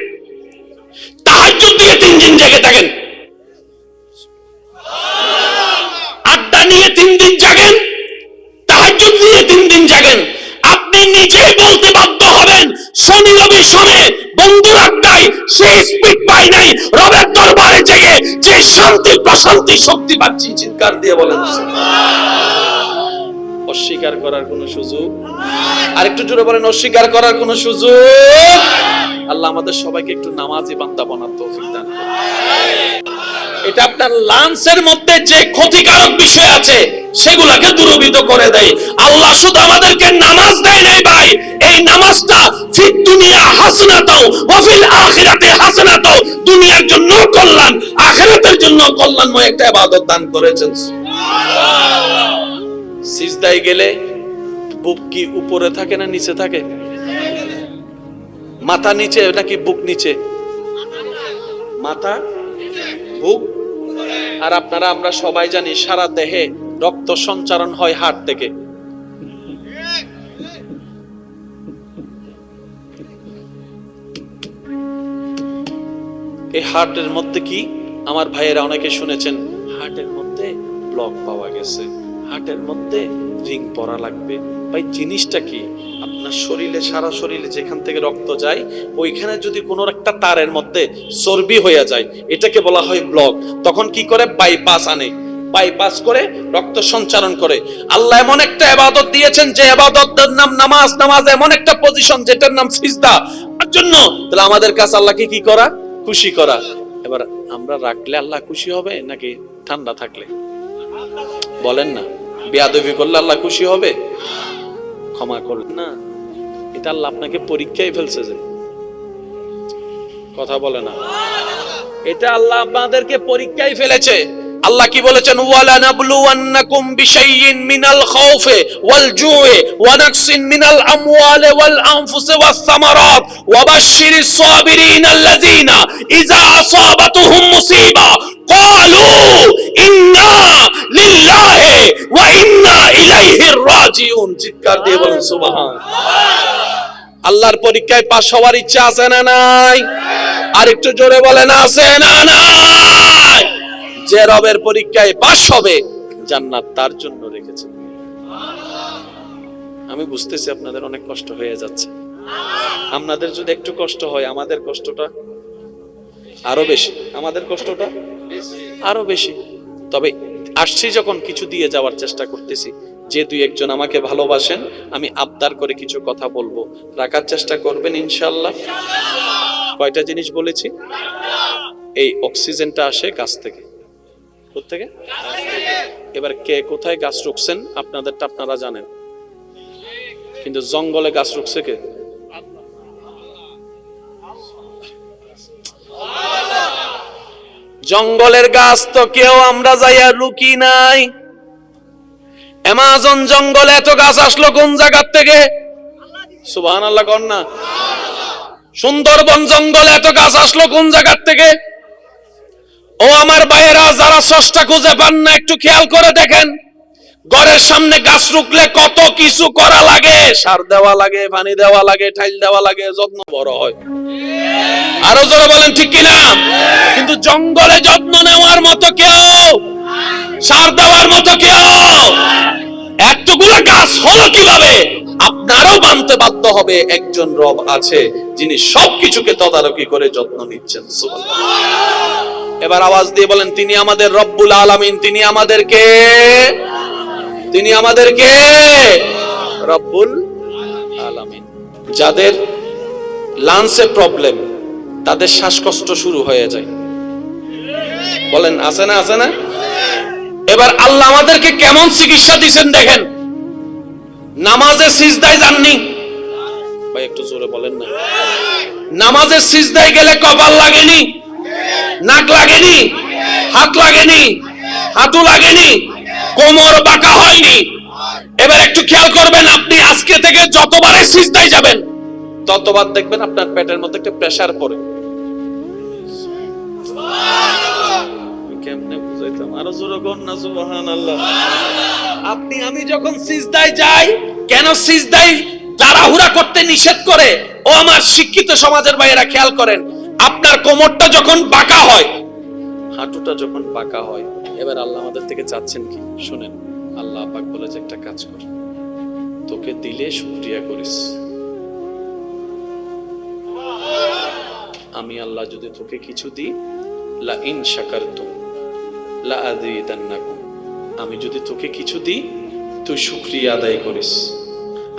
তাহাজ্জুদ দিয়ে 3 দিন জেগে থাকেন, আড্ডা নিয়ে 3 দিন জাগেন, তাহাজ্জুদ দিয়ে 3 দিন জাগেন। আপনি নিজেই বলতে বাধ্য হবেন, শনি রবি শোনে বন্ধুর আড্ডায় সেই স্পিড পাই নাই, রবের দরবারে জেগে যে শান্তি প্রশান্তি শক্তি পাচ্ছি। চিৎকার দিয়ে বলেন অস্বীকার করার কোনো সুযোগ, আরেকটু জোরে বলেন অস্বীকার করার কোনো সুযোগ। আল্লাহ আমাদের সবাইকে একটু নামাজি বান্দা বানার তৌফিক দান করুন। এটা আপনার লাঞ্চের মধ্যে যে ক্ষতিকারক বিষয় আছে সেগুলোকে দূরীভূত করে দেয়। আল্লাহ শুধু আমাদেরকে নামাজ দেয় নাই ভাই, এই নামাজটা ফিদ দুনিয়া হাসানাতাও ওয়া ফিল আখিরাতি হাসানাতাও, দুনিয়ার জন্য কল্যাণ, আখিরাতের জন্য কল্যাণময় একটা ইবাদত দান করেছেন। সুবহানাল্লাহ। সিজদায় গেলে বুক কি উপরে থাকে না নিচে থাকে? মাথা নিচে নাকি বুক নিচে? মাথা, বুক। আর আপনারা আমরা সবাই জানি সারা দেহে রক্ত সঞ্চারণ হয় হার্ট থেকে। এই হার্টের মধ্যে কি, আমার ভাইয়েরা অনেকে শুনেছেন, হার্টের মধ্যে ব্লক পাওয়া গেছে, হার্টের মধ্যে রিং পরা লাগবে। ভাই জিনিসটা কি, আপনার শরীরে, সারা শরীরে যেখান থেকে রক্ত যায়, ওইখানে যদি কোনো একটা তারের মধ্যে চর্বি হয়ে যায়, এটাকে বলা হয় ব্লক। তখন কি করে? বাইপাস আনে, বাইপাস করে রক্ত সঞ্চারণ করে। আল্লাহ এমন একটা ইবাদত দিয়েছেন যে ইবাদতের নাম নামাজ, নামাজ এমন একটা পজিশন যেটার নাম সিজদা। তার জন্য তাহলে আমাদের কাছে আল্লাহকে কি করা? খুশি করা। এবার আমরা রাখলে আল্লাহ খুশি হবে নাকি ঠান্ডা থাকলে? বলেন না। বেয়াদবি করলে আল্লাহ খুশি হবে? ক্ষমা করলেন না, এটা আল্লাহ আপনাকে পরীক্ষায় ফেলছে যে, কথা বলে না, এটা আল্লাহ আপনাদেরকে পরীক্ষায় ফেলেছে। আল্লাহ কি বলেছেন? ওয়ালা নাবলুওয়ান্নাকুম বিশাইইন মিনাল খাউফি ওয়াল জুই ওয়া নাকসিন মিনাল আমওয়ালি ওয়াল আনফুসি ওয়াস সামারাত ওয়া বাশশিরিস সাবিরিন আল্লাযিনা ইযা আসাবাতুহুম মুসিবা ক্বালু ইন্না লিল্লাহি ওয়া ইন্না ইলাইহি রাজিউন। চিৎকার দিয়ে বলুন সুবহানাল্লাহ। আল্লাহর পরীক্ষায় পাস হওয়ার ইচ্ছা আছে না নাই? আর একটু জোরে বলেন আছে না নাই? যে রবের পরীক্ষায় পাস হবে, জান্নাত তার জন্য রেখেছে। আমি বুঝতেছি আপনাদের অনেক কষ্ট হয়ে যাচ্ছে। আপনাদের যদি একটু কষ্ট হয়, আমাদের কষ্টটা আরো বেশি, আমাদের কষ্টটা আরো বেশি। তবে আসছি যখন, কিছু দিয়ে যাওয়ার চেষ্টা করতেছি। যে 2-1 জন আমাকে ভালোবাসেন, আমি আবদার করে কিছু কথা বলবো, রাখার চেষ্টা করবেন ইনশাআল্লাহ। কয়টা জিনিস বলেছি? এই অক্সিজেনটা আসে গাছ থেকে। কোত্থেকে? এবার কে কোথায় গাছ রুখছেন আপনাদেরটা আপনারা জানেন, কিন্তু জঙ্গলে গাছ রুখছে কে? জঙ্গলের গাছ তো কেউ আমরা যাইয়া রুকি নাই। অ্যামাজন জঙ্গলে এত গাছ আসলো কোন জায়গা থেকে? সুবহানাল্লাহ কর না। সুন্দরবন জঙ্গলে এত গাছ আসলো কোন জায়গা থেকে? ও আমার ভাইয়েরা, যারা স্রষ্টা খুঁজে পান না, একটু খেয়াল করে দেখেন, ঘরের সামনে গাছ রুখলে কত কিছু করা লাগে। সার দেওয়া লাগে, পানি দেওয়া লাগে, টাইল দেওয়া লাগে, যত্ন বড় হয়। আরো জোরে বলেন ঠিক কিনা? কিন্তু জঙ্গলে যত্ন নেওয়ার মতো কেউ, সার দেওয়ার মতো কেউ, এতগুলো গাছ হলো কিভাবে? আপনারও মানতে বাধ্য হবে একজন রব আছে যিনি সবকিছুকে তদারকি করে যত্ন নিচ্ছেন। সুবহানাল্লাহ। এবার আওয়াজ দিয়ে বলেন, তিনি আমাদের রব্বুল আলামিন, তিনি আমাদেরকে রব্বুল আলামিন। যাদের লাংসে প্রবলেম, তাদের শ্বাসকষ্ট শুরু হয়ে যায়, বলেন আছে না? আছে না? এবার আল্লাহ আমাদেরকে কেমন চিকিৎসা দিবেন দেখেন। নামাজে সিজদায় যাননি ভাই, একটু জোরে বলেন না। নামাজে সিজদায় গেলে কপাল লাগেনি, নাক লাগেনি, হাত লাগেনি, হাঁটু লাগেনি, কোমর বাঁকা হয়নি। এবার একটু খেয়াল করবেন, আপনি আজকে থেকে যতবারই সিজদায় যাবেন ততবার দেখবেন আপনার পেটের মধ্যে একটা প্রেসার পড়ে। কেমনে বুঝাইতাম, আরো জোরে কোন না সুবহানাল্লাহ। আপনি আমি যখন সিজদায় যাই, কেন সিজদায় তাড়াহুড়া করতে নিষেধ করে? ও আমার শিক্ষিত সমাজের ভাইয়েরা খেয়াল করেন, আপনার কোমরটা যখন বাঁকা হয়, হাঁটুটা যখন বাঁকা হয়, এবার আল্লাহ আমাদের থেকে চাচ্ছেন কি শুনেন। আল্লাহ পাক বলে যে একটা কাজ কর, তোকে দিলে শুকরিয়া করিস। আমি আল্লাহ যদি তোকে কিছু দিই, লা ইন শাকারতুম লা আযীদান্নাকুম, আমি যদি তোকে কিছু দিই তুই শুকরিয়া আদায় করিস,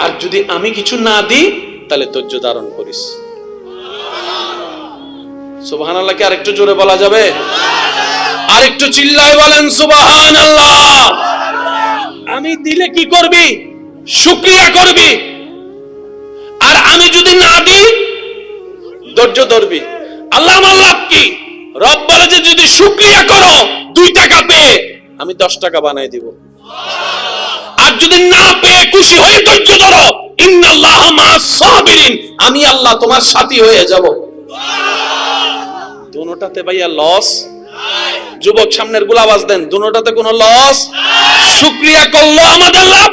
আর যদি আমি কিছু না দিই তাহলে ধৈর্য ধারণ করিস। সুবহানাল্লাহ। কি আরেকটু জোরে বলা যাবে? আরেকটু চিল্লায় বলেন সুবহানাল্লাহ। আমি দিলে কি করবি? শুকরিয়া করবি, আর আমি যদি না দিই ধৈর্য ধরবি। আল্লাহ আমার লাভ কি? রব বলে যে যদি শুকরিয়া করো 2 টাকা পেয়ে আমি 10 টাকা বানাই দিব, আর যদি না পেয়ে খুশি হয়ে ধৈর্য ধরো, ইন্নাল্লাহা মা'আস সাবিরিন, আমি আল্লাহ তোমার সাথী হয়ে যাব। দুটোটাতে ভাইয়া লস নাই। যুবক সামনের গুলো আওয়াজ দেন, দুটোটাতে কোনো লস। শুকরিয়া করলো আমাদের লাভ,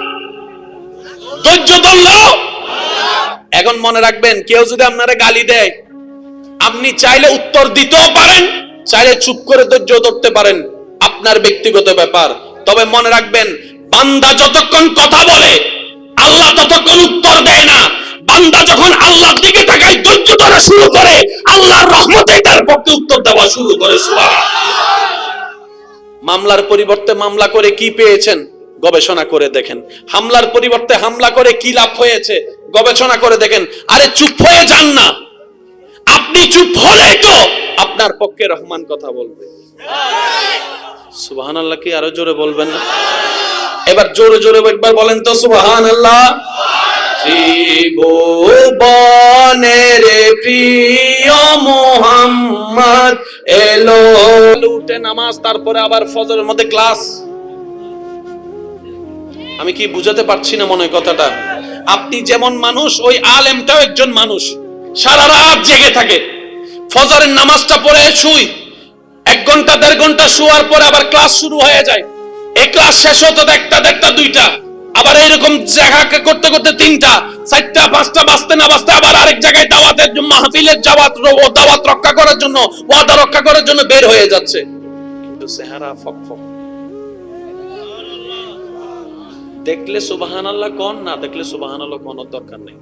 ধৈর্য ধরলো। এখন মনে রাখবেন, কেউ যদি আপনারে গালি দেয়, আপনি চাইলে উত্তর দিতেও পারেন, চাইলে চুপ করে ধৈর্য ধরতে পারেন, আপনার ব্যক্তিগত ব্যাপার। তবে মনে রাখবেন, বান্দা যতক্ষণ কথা বলে আল্লাহ ততক্ষণ উত্তর দেয় না। বান্দা যখন আল্লাহর দিকে তাকায়, ধৈর্য ধরা শুরু করে, আল্লাহর রহমতে তার পক্ষে উত্তর দেওয়া শুরু করে। মামলার পরিবর্তে মামলা করে কি পেয়েছেন গবেষণা করে দেখেন। হামলার পরিবর্তে হামলা করে কি লাভ হয়েছে গবেষণা করে দেখেন। আরে চুপ হয়ে যান না, আপনি চুপ হলেই তো আপনার পক্ষে রহমান কথা বলবে। সুবহানাল্লাহ। কি আরো জোরে বলবেন না? এবার জোরে জোরে একবার বলেন তো সুবহানাল্লাহ। ত্রিভুবনের প্রিয় মুহাম্মদ এলো। উঠে নামাজ, তারপরে আবার ফজরের মধ্যে ক্লাস। আমি কি বুঝাতে পারছি না মনে কথাটা? আপনি যেমন মানুষ, ওই আলেমটাও একজন মানুষ, সারা রাত জেগে থাকে, ফজরের নামাজটা পড়ে শুই, 1 ঘন্টা 1.5 ঘন্টা শোয়ার পরে আবার ক্লাস শুরু হয়ে যায়। এই ক্লাস শেষ হতে 1টা 2টা, আবার এরকম জায়গা করতে করতে 3টা 4টা 5টা বাজতে না বাজতে আবার আরেক জায়গায় দাওয়াতের মাহফিলের দাওয়াত রক্ষা করার জন্য, ওয়াদা রক্ষা করার জন্য বের হয়ে যাচ্ছে, কিন্তু চেহারা ফকফক। দেখলে সুবহানাল্লাহ কোন, না দেখলে সুবহানাল্লাহ কোন দরকার নেই।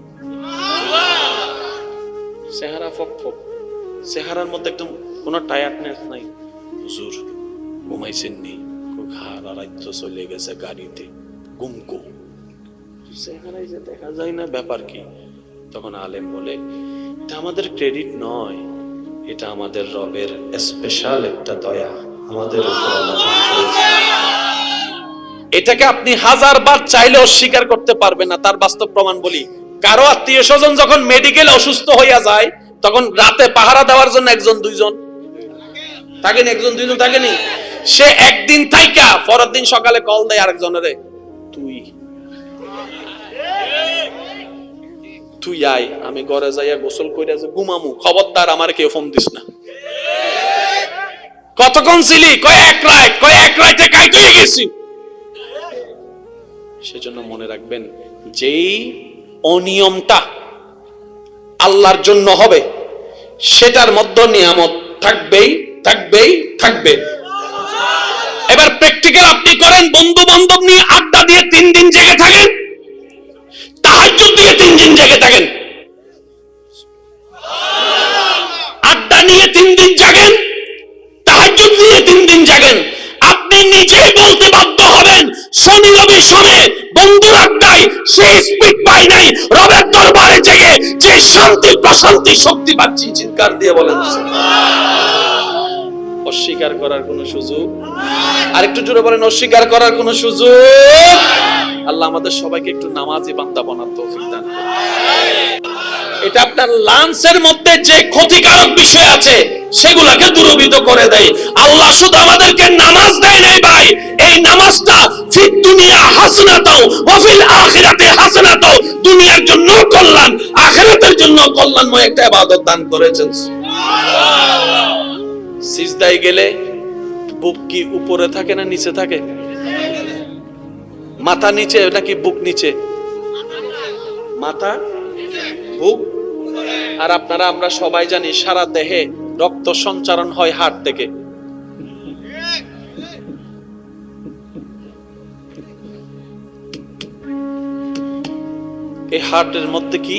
চেহারা ফকফক, চেহারার মধ্যে একদম কোনো টায়ার্ডনেস নাই। হুজুর ঘুমাইছেন নি? সারা রাত চলে গেছে গাড়িতে, গুমকো চেহারায় যে দেখা যায় না, ব্যাপার কি? তখন আলেম বলে, এটা আমাদের ক্রেডিট নয়, এটা আমাদের রবের স্পেশাল একটা দয়া আমাদের উপর আল্লাহ করেছে। এটাকে আপনি 1000 বার চাইলে অস্বীকার করতে পারবেন না। তার বাস্তব প্রমাণ বলি, কারো আত্মীয় স্বজন যখন মেডিকেলে অসুস্থ হইয়া যায়, তখন রাতে পাহারা দেওয়ার জন্য 1-2 থাকেনি, 1-2 থাকেনি। সে একদিন থাইকা পরের দিন সকালে কল দেয় আরেকজনের, তুই আয়, আমি ঘরে যাইয়া গোসল কইরা যে ঘুমামু, খবরদার আমার কেউ ফোন দিস না। কতক্ষণ ছিলি? কয় 1 রাত। কয় 1 রাতে কাইতে গেছি। সেজন্য মনে রাখবেন, যেই অনিয়মটা আল্লাহর জন্য হবে, সেটার মধ্যে নিয়ামত থাকবেই থাকবেই থাকবে। এবার প্র্যাকটিক্যাল আপনি করেন, বন্ধু বান্ধব নিয়ে আড্ডা দিয়ে 3 দিন জেগে থাকেন, তাহাজ্জুদ দিয়ে 3 দিন জেগে থাকেন, আড্ডা নিয়ে 3 দিন জাগেন, তাহাজ্জুদ দিয়ে 3 দিন জাগেন, আপনি নিজেই বলতে বাধ্য হবেন শনি রবি শোনে বন্ধুর আড্ডায় সেই স্পিড পাই নাই, রবের দরবারে জেগে যে শান্তি প্রশান্তি শক্তি পাচ্ছি। চিৎকার দিয়ে বলেন অস্বীকার করার কোনো সুযোগ, আরেকটু জোরে বলেন অস্বীকার করার কোনো সুযোগ। আল্লাহ আমাদের সবাইকে একটু নামাজি বান্দা বানার তৌফিক দান করুন। এটা আপনার লাঞ্চের মধ্যে যে ক্ষতিকারক বিষয় আছে সেগুলোকে দূরীভূত করে দেয়। আল্লাহ শুধু আমাদেরকে নামাজ দেয় নাই ভাই, এই নামাজটা ফিদ দুনিয়া হাসানাতাও ওয়া ফিল আখিরাতি হাসানাতাও, দুনিয়ার জন্য কল্যাণ আখিরাতের জন্য কল্যাণময় একটা ইবাদত দান করেছেন। সিজদায় গেলে বুক কি উপরে থাকে না নিচে থাকে? মাথা নিচে নাকি বুক নিচে? মাথা বুক। আর আপনারা আমরা সবাই জানি সারা দেহে রক্ত সঞ্চারণ হয় হার্ট থেকে। এই হার্টের মধ্যে কি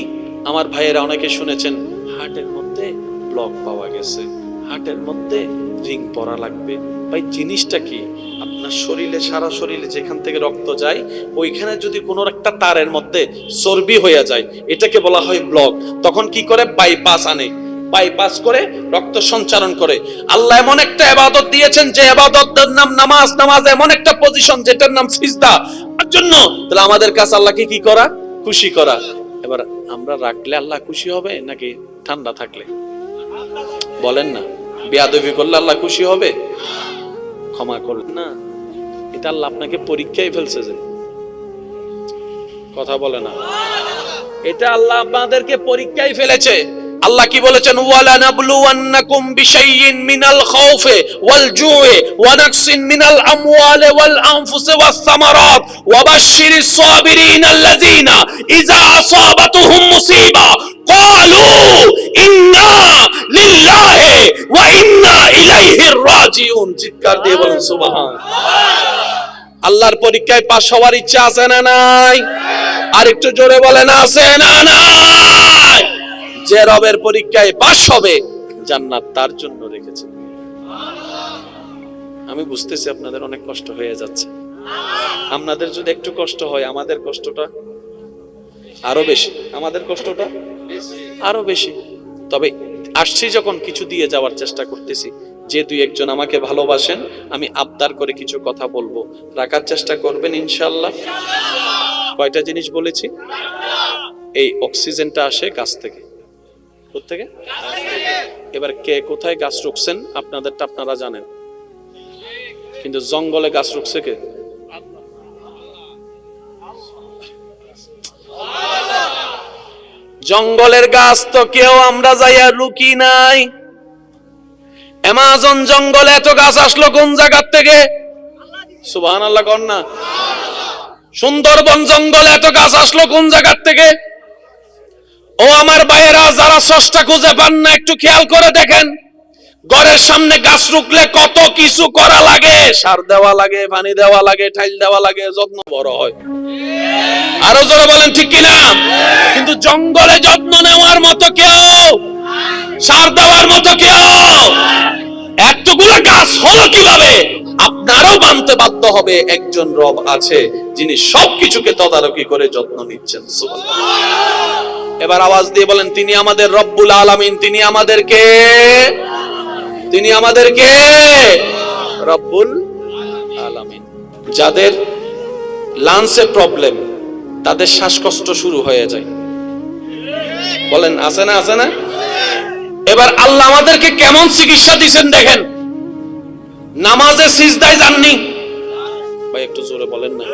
আমার ভাইয়েরা অনেকে শুনেছেন হার্টের মধ্যে ব্লক পাওয়া গেছে, হার্টের মধ্যে রিং পরা লাগবে। ভাই জিনিসটা কি? আপনার শরীরে সারা শরীরে যেখান থেকে রক্ত যায় ওইখানে যদি কোনো একটা তারের মধ্যে চর্বি হয়ে যায় এটাকে বলা হয় ব্লক। তখন কি করে? বাইপাস আনে, বাইপাস করে রক্ত সঞ্চারণ করে। আল্লাহ এমন একটা ইবাদত দিয়েছেন যে ইবাদতের নাম নামাজ, নামাজ এমন একটা পজিশন যেটার নাম সিজদা। তার জন্য তাহলে আমাদের কাছে আল্লাহকে কি করা? খুশি করা। এবার আমরা রাখলে আল্লাহ খুশি হবে নাকি ঠান্ডা থাকলে? বলেন না। বেয়াদবি করলে আল্লাহ খুশি হবে? ক্ষমা করলেন না, এটা আল্লাহ আপনাকে পরীক্ষায় ফেলছে যে কথা বলে না, এটা আল্লাহ আপনাদেরকে পরীক্ষায় ফেলেছে। আল্লাহ কি বলেছেন? ওয়ালা নাবলুওয়ান্নাকুম বিশাইইন মিনাল খাউফি ওয়াল জুই ওয়া নাকসিন মিনাল আমওয়ালি ওয়াল আনফুসি ওয়াস সামারাত ওয়া বাশশিরিস সাবিরিন আল্লাযিনা ইযা আসাবাতুহুম মুসিবা ক্বালু ইন্না লিল্লাহি ওয়া ইন্না ইলাইহি রাজিউন। চিৎকার দিয়ে বলেন সুবহানাল্লাহ। আল্লাহর পরীক্ষায় পাস হওয়ার ইচ্ছা আছে না নাই? আর একটু জোরে বলেন আছে না নাই? যে রবের পরীক্ষায় পাস হবে জান্নাত তার জন্য রেখেছে। আমি বুঝতেছি আপনাদের অনেক কষ্ট হয়ে যাচ্ছে। আপনাদের যদি একটু কষ্ট হয় আমাদের কষ্টটা আরো বেশি, আমাদের কষ্টটা আরো বেশি। তবে আসছি যখন কিছু দিয়ে যাওয়ার চেষ্টা করতেছি। যে দুই একজন আমাকে ভালোবাসেন আমি আবদার করে কিছু কথা বলবো, রাখার চেষ্টা করবেন ইনশাআল্লাহ। কয়টা জিনিস বলেছি? এই অক্সিজেনটা আসে গাছ থেকে। কোত্থেকে? এবার কে কোথায় গাছ রুখছেন আপনাদেরটা আপনারা জানেন, কিন্তু জঙ্গলে গাছ রুখছে কে? জঙ্গলের গাছ তো কেউ আমরা যাইয়া রুকি নাই। অ্যামাজন জঙ্গলে এত গাছ আসলো কোন জায়গা থেকে? সুবহানাল্লাহ কর না। সুন্দরবন জঙ্গলে এত গাছ আসলো কোন জায়গা থেকে? ও আমার ভাইয়েরা, যারা স্রষ্টা খুঁজে পান না একটু খেয়াল করে দেখেন, ঘরের সামনে গাছ রুখলে কত কিছু করা লাগে। সার দেওয়া লাগে, পানি দেওয়া লাগে, টাইল দেওয়া লাগে, যত্ন বড় হয়। আরো জোরে বলেন ঠিক কিনা? কিন্তু জঙ্গলে যত্ন নেওয়ার মতো কেউ, সার দেওয়ার মতো কেউ, এতগুলো গাছ হলো কিভাবে? আপনারও মানতে বাধ্য হবে একজন রব আছে যিনি সবকিছুকে তদারকি করে যত্ন নিচ্ছেন। সুবহানাল্লাহ। এবার আওয়াজ দিয়ে বলেন তিনি আমাদের রব্বুল আলামিন। তিনি আমাদেরকে রব্বুল আলামিন। যাদের লাংসে প্রবলেম তাদের শ্বাসকষ্ট শুরু হয়ে যায়, বলেন আছে না? আছে না? এবার আল্লাহ আমাদেরকে কেমন চিকিৎসা দিবেন দেখেন। নামাজে সিজদায় যাননি ভাই, একটু জোরে বলেন না।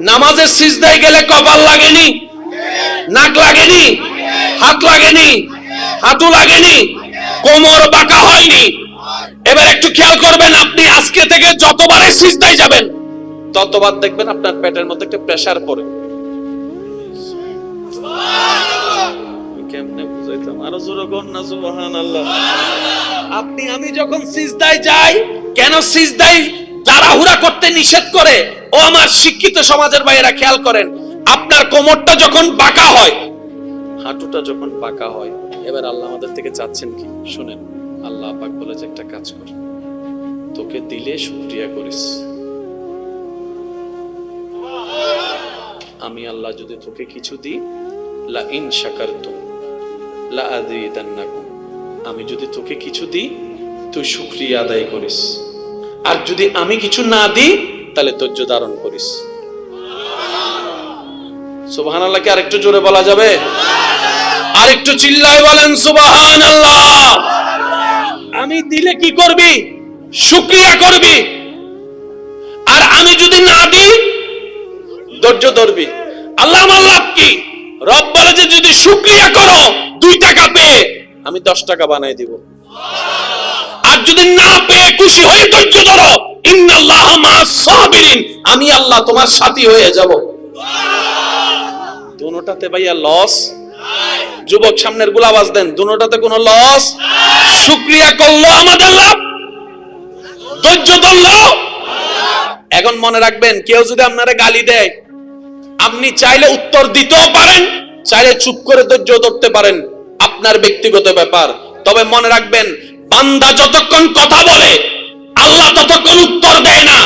নামাজে সিজদায় গেলে কপাল লাগেনি, নাক লাগেনি, হাত লাগেনি, হাঁটু লাগেনি, কোমর বাঁকা হয়নি। এবার একটু খেয়াল করবেন, আপনি আজকে থেকে যতবারই সিজদায় যাবেন ততবার দেখবেন আপনার পেটের মধ্যে একটা প্রেসার পড়ে। কেমনে বুঝাইতাম? আরো জোরে বল না সুবহানাল্লাহ। আপনি আমি যখন সিজদায় যাই, কেন সিজদায় তাড়াহুড়া করতে নিষেধ করে? ও আমার শিক্ষিত সমাজের ভাইয়েরা খেয়াল করেন, আপনার কোমরটা যখন বাঁকা হয়, হাঁটুটা যখন বাঁকা হয়, এবার আল্লাহ আমাদের থেকে চাচ্ছেন কি শুনেন। আল্লাহ পাক বলে যে একটা কাজ কর, তোকে দিলে শুকরিয়া করিস। আমি আল্লাহ যদি তোকে কিছু দিই, লা ইন শাকারতুম লা আযীদান্নাকুম, আমি যদি তোকে কিছু দিই তুই শুকরিয়া আদায় করিস, আর যদি আমি কিছু না দিই তাহলে ধৈর্য ধারণ করিস। সুবহানাল্লাহ কি আরেকটু জোরে বলা যাবে? আরেকটু চিল্লায় বলেন সুবহানাল্লাহ। আমি দিলে কি করবি? শুকরিয়া করবি, আর আমি যদি না দিই ধৈর্য ধরবি। আল্লাহ আমার লাভ কি? রব বলে যে যদি শুকরিয়া করো 2 টাকা পেয়ে আমি 10 টাকা বানাই দিব, আর যদি না পেয়ে খুশি হয়ে ধৈর্য ধরো, ইন্নাল্লাহা মা'আস সাবিরিন, আমি আল্লাহ তোমার সাথী হয়ে যাব। দুটোটাতে ভাইয়া লস নাই। যুবক সামনের গুলো আওয়াজ দেন, দুটোটাতে কোনো লস। শুকরিয়া করলো আমাদের লাভ, ধৈর্য ধরলো। এখন মনে রাখবেন, কেউ যদি আপনারে গালি দেয়, আপনি চাইলে উত্তর দিতেও পারেন, চাইলে চুপ করে ধৈর্য ধরতে পারেন, আপনার ব্যক্তিগত ব্যাপার। তবে মনে রাখবেন, বান্দা যতক্ষণ কথা বলে আল্লাহ ততক্ষণ উত্তর দেয় না।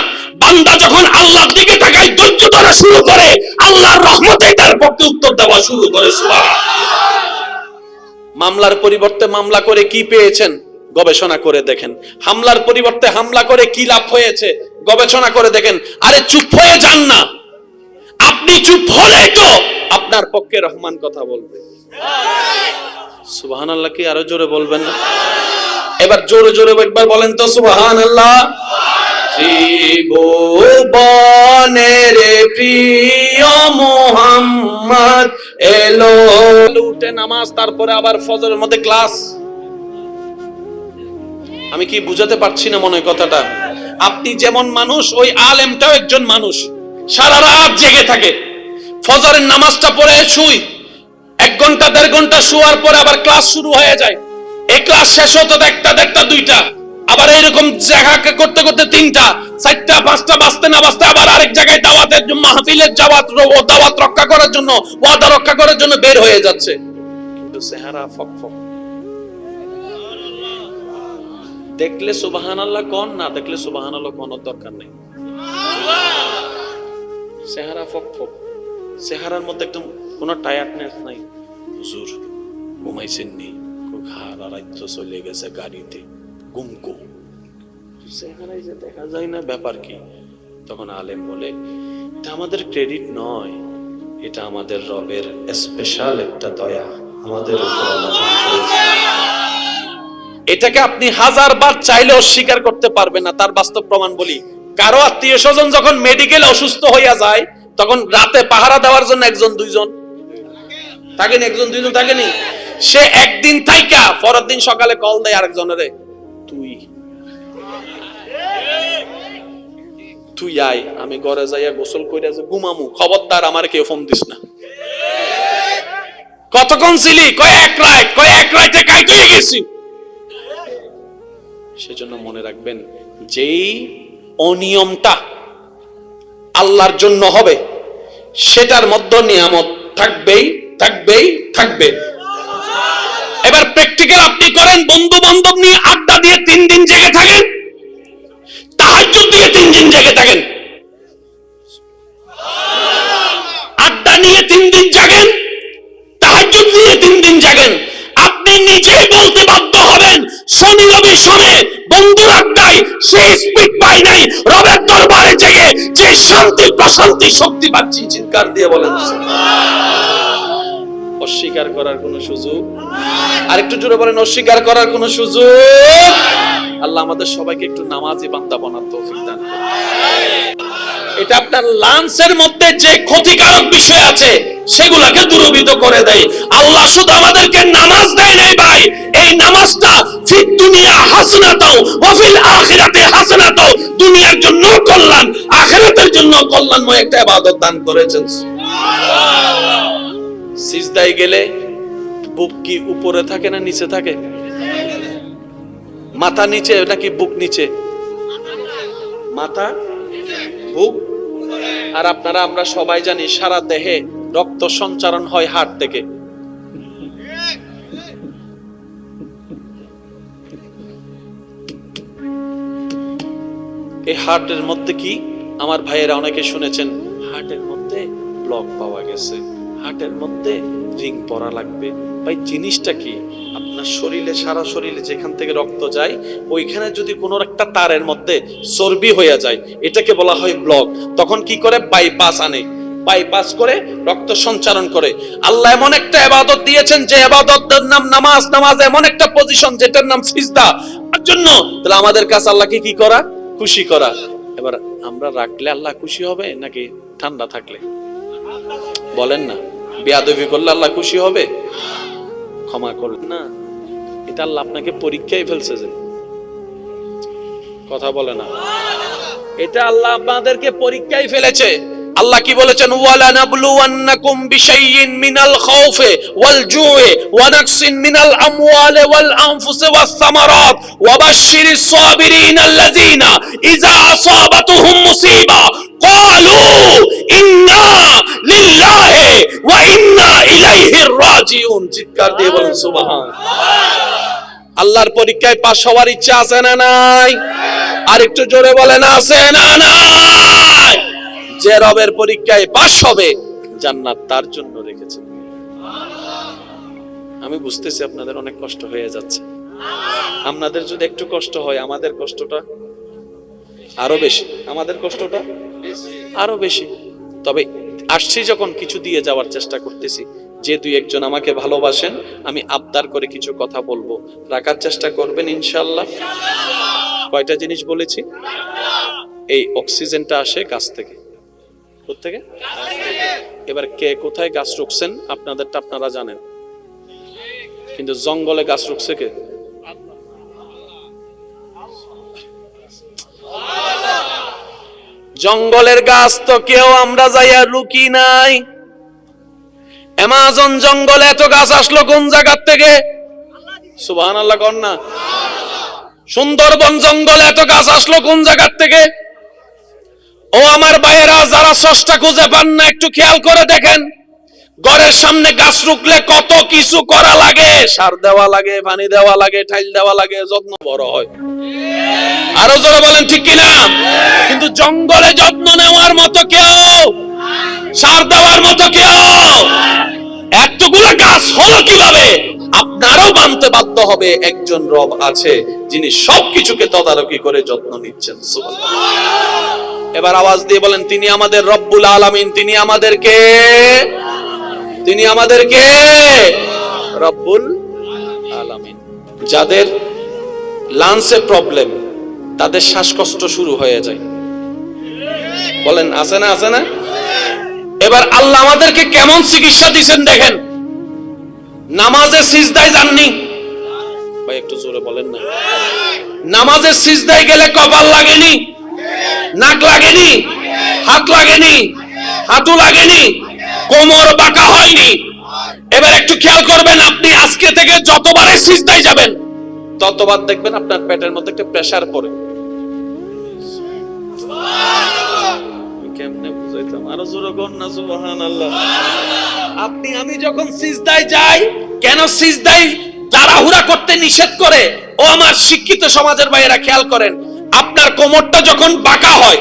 বান্দা যখন আল্লাহর দিকে তাকায়, ধৈর্য ধরা শুরু করে, আল্লাহর রহমতে তার পক্ষে উত্তর দেওয়া শুরু করে। মামলার পরিবর্তে মামলা করে কি পেয়েছেন গবেষণা করে দেখেন, হামলার পরিবর্তে হামলা করে কি লাভ হয়েছে গবেষণা করে দেখেন। আরে চুপ হয়ে যান না, আপনি চুপ হলে তো আপনার পক্ষে রহমান কথা বলবে। সুবহানাল্লাহ কি আরো জোরে বলবেন না? এবার জোরে জোরে একবার বলেন তো সুবহানাল্লাহ। জীবনের প্রিয় মুহাম্মদ এলো। উঠে নামাজ, তারপরে আবার ফজরের মধ্যে ক্লাস। আমি কি বুঝাতে পারছি না মনে কথাটা? আপনি যেমন মানুষ, ওই আলেমটাও একজন মানুষ, সারা রাত জেগে থাকে, ফজরের নামাজটা পড়ে শুই, 1 ঘন্টা 1.5 ঘন্টা শোয়ার পরে আবার ক্লাস শুরু হয়ে যায়। এই ক্লাস শেষ হতে একটা 2টা, আবার এইরকম জায়গা করতে করতে 3টা 4টা 5টা বাজতে না বাজতে আবার আরেক জায়গায় দাওয়াতের মাহফিলের দাওয়াত রক্ষা করার জন্য, ওয়াদা রক্ষা করার জন্য বের হয়ে যাচ্ছে, কিন্তু চেহারা ফকফক। দেখলে সুবহানাল্লাহ কোন, না দেখলে সুবহানাল্লাহ কোন দরকার নেই। চেহারা ফকফক, চেহারার মধ্যে একদম কোনো টায়ার্ডনেস নাই। হুজুর ঘুমাইছেন নি? ঘাড় আড়াইতো চলে গেছে গাড়িতে, গুমকো চেহারায় যে দেখা যায় না, ব্যাপার কি? তখন আলেম বলে, এটা আমাদের ক্রেডিট নয়, এটা আমাদের রবের স্পেশাল একটা দয়া আমাদের উপর অবতীর্ণ করেছে। এটাকে আপনি 1000 বার চাইলে অস্বীকার করতে পারবেন না। তার বাস্তব প্রমাণ বলি, কারো আত্মীয় স্বজন যখন মেডিকেলে অসুস্থ হইয়া যায়, তখন রাতে পাহারা দেওয়ার জন্য 1-2 থাকেনি, 1-2 থাকেনি। সে একদিন থাইকা পরের দিন সকালে কল দেয় আরেকজনের, তুই আয়, আমি ঘরে যাইয়া গোসল কইরা যে ঘুমামু, খবরদার আমার কেউ ফোন দিস না। কতক্ষণ ছিলি? কয় 1 রাত। কয় 1 রাতে কাইতে গেছি। সেজন্য মনে রাখবেন, যেই অনিয়মটা আল্লাহর জন্য হবে, সেটার মধ্যে নিয়ামত থাকবেই থাকবেই থাকবে। এবার প্র্যাকটিক্যাল আপনি করেন, বন্ধু বান্ধব নিয়ে আড্ডা দিয়ে 3 দিন জেগে থাকেন, তাহাজ্জুদ দিয়ে 3 দিন জেগে থাকেন, আড্ডা নিয়ে 3 দিন জাগেন, তাহাজ্জুদ নিয়ে 3 দিন জাগেন। আপনি নিজেই বলতে বাধ্য হবেন, শনি রবি শোনে বন্ধুর আড্ডায় সেই স্পিড পাই নাই, রবের দরবারে জেগে যে শান্তি প্রশান্তি শক্তি পাচ্ছি। চিৎকার দিয়ে বলেন অস্বীকার করার কোনো সুযোগ, আরেকটু জোরে বলেন অস্বীকার করার কোনো সুযোগ। আল্লাহ আমাদের সবাইকে একটু নামাজি বান্দা বানার তৌফিক দান করুন। এটা আপনার লাঞ্চের মধ্যে যে ক্ষতিকারক বিষয় আছে সেগুলোকে দূরীভূত করে দেয়। আল্লাহ শুধু আমাদেরকে নামাজ দেয় নাই ভাই, এই নামাজটা ফিদ দুনিয়া হাসানাতাও ওয়া ফিল আখিরাতি হাসানাতাও, দুনিয়ার জন্য কল্যাণ, আখিরাতের জন্য কল্যাণময় একটা ইবাদত দান করেছেন। সুবহানাল্লাহ। সিজদায় গেলে বুক কি উপরে থাকে না নিচে থাকে? মাথা নিচে নাকি বুক নিচে? মাথা, বুক আর আপনারা আমরা সবাই জানি সারা দেহে রক্ত সঞ্চারণ হয় হার্ট থেকে। এই হার্টের মধ্যে কি, আমার ভাইয়েরা অনেকে শুনেছেন হার্টের মধ্যে ব্লক পাওয়া গেছে, হার্টের মধ্যে রিং পরা লাগবে। ভাই জিনিসটা কি, আপনার শরীরে, সারা শরীরে যেখান থেকে রক্ত যায় ওইখানে যদি কোনো একটা তারের মধ্যে চর্বি হয়ে যায়, এটাকে বলা হয় ব্লক। তখন কি করে, বাইপাস আনে, বাইপাস করে রক্ত সঞ্চারণ করে। আল্লাহ এমন একটা ইবাদত দিয়েছেন যে ইবাদতের নাম নামাজ। নামাজ এমন একটা পজিশন যেটার নাম সিজদা। তার জন্য তাহলে আমাদের কাছে আল্লাহকে কি করা, খুশি করা। এবার আমরা রাখলে আল্লাহ খুশি হবে নাকি ঠান্ডা থাকলে? বলেন না। বেয়াদবি করলে আল্লাহ খুশি হবে? ক্ষমা করলেন না, এটা আল্লাহ আপনাকে পরীক্ষায় ফেলছে যে, কথা বলে না, এটা আল্লাহ আপনাদেরকে পরীক্ষায় ফেলেছে। আল্লাহ কি বলেছেন, ওয়ালা নাবলুওয়ান্নাকুম বিশাইইন মিনাল খাউফি ওয়াল জু'i ওয়া নাকসিন মিনাল আমওয়ালি ওয়াল আনফুসি ওয়াস সামারাত ওয়া বাশশিরিস সাবিরিনা আল্লাযিনা ইযা আসাবাতুহুম মুসিবা ক্বালু ইন্না লিল্লাহি ওয়া ইন্না ইলাইহি রাজিউন। চিৎকার দিয়ে বলেন সুবহানাল্লাহ। আল্লাহর পরীক্ষায় পাস হওয়ার ইচ্ছা আছে না নাই? আর একটু জোরে বলেন, আছে না নাই? যে রবের পরীক্ষায় পাস হবে জান্নাত তার জন্য রেখেছে। আমি বুঝতেছি আপনাদের অনেক কষ্ট হয়ে যাচ্ছে। আপনাদের যদি একটু কষ্ট হয়, আমাদের কষ্টটা আরো বেশি, আমাদের কষ্টটা আরো বেশি। তবে আসছি যখন কিছু দিয়ে যাওয়ার চেষ্টা করতেছি। যে দুই একজন আমাকে ভালোবাসেন, আমি আবদার করে কিছু কথা বলবো, রাখার চেষ্টা করবেন ইনশাআল্লাহ। কয়টা জিনিস বলেছি? এই অক্সিজেনটা আসে গাছ থেকে। কোত্থেকে? এবার কে কোথায় গাছ রুখছেন আপনাদেরটা আপনারা জানেন, কিন্তু জঙ্গলে গাছ রুখছে কে? জঙ্গলের গাছ তো কেউ আমরা যাইয়া রুকি নাই। অ্যামাজন জঙ্গলে এত গাছ আসলো কোন জায়গার থেকে? সুবহানাল্লাহ কর না। সুন্দরবন জঙ্গলে এত গাছ আসলো কোন জায়গার থেকে? ও আমার ভাইয়েরা, যারা স্রষ্টা খুঁজে পান না, একটু খেয়াল করে দেখেন, ঘরের সামনে গাছ রুখলে কত কিছু করা লাগে। সার দেওয়া লাগে, পানি দেওয়া লাগে, টাইল দেওয়া লাগে, যত্ন বড় হয়। আরো জোরে বলেন ঠিক কিনা? কিন্তু জঙ্গলে যত্ন নেওয়ার মতো কেউ, সার দেওয়ার মতো কেউ, এতগুলো গাছ হলো কিভাবে? আপনারও মানতে বাধ্য হবে একজন রব আছে যিনি সবকিছুকে তদারকি করে যত্ন নিচ্ছেন। সুবহানাল্লাহ। এবার আওয়াজ দিয়ে বলেন, তিনি আমাদের রব্বুল আলামিন। তিনি আমাদেরকে রব্বুল আলামিন। যাদের লাংসে প্রবলেম, তাদের শ্বাসকষ্ট শুরু হয়ে যায়, বলেন আছে না? আছে না? এবার আল্লাহ আমাদেরকে কেমন চিকিৎসা দিবেন দেখেন। নামাজে সিজদায় যাননি ভাই, একটু জোরে বলেন না। নামাজে সিজদায় গেলে কপাল লাগেনি, নাক লাগেনি, হাত লাগেনি, হাঁটু লাগেনি, কোমর বাঁকা হয়নি। এবার একটু খেয়াল করবেন, আপনি আজকে থেকে যতবারে সিজদায় যাবেন ততবার দেখবেন আপনার পেটের মধ্যে একটা প্রেসার পড়ে। কেমনে বুঝাইতাম? আরো জোরে কর না সুবহানাল্লাহ। আপনি আমি যখন সিজদায় যাই, কেন সিজদায় তাড়াহুড়া করতে নিষেধ করে? ও আমার শিক্ষিত সমাজের ভাইয়েরা খেয়াল করেন, আপনার কোমরটা যখন বাঁকা হয়,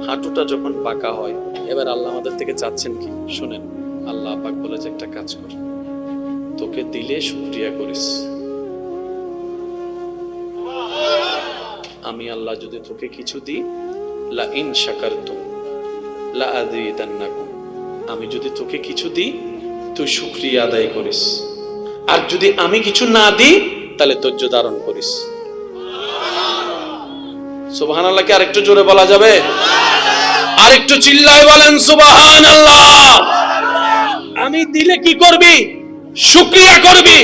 হাঁটুটা যখন বাঁকা হয়, এবার আল্লাহ আমাদের থেকে চাচ্ছেন কি শুনেন। আল্লাহ পাক বলেছে একটা কাজ কর, তোকে দিলে শুকরিয়া করিস। আমি আল্লাহ যদি তোকে কিছু দিই, লা ইন শাকারতুম লা আযীদান্নাকুম, আমি যদি তোকে কিছু দিই তুই শুকরিয়া আদায় করিস, আর যদি আমি কিছু না দিই তাহলে ধৈর্য ধারণ করিস। সুবহানাল্লাহ। কি আরেকটু জোরে বলা যাবে? আরেকটু চিল্লায় বলেন সুবহানাল্লাহ। আমি দিলে কি করবি? শুকরিয়া করবি,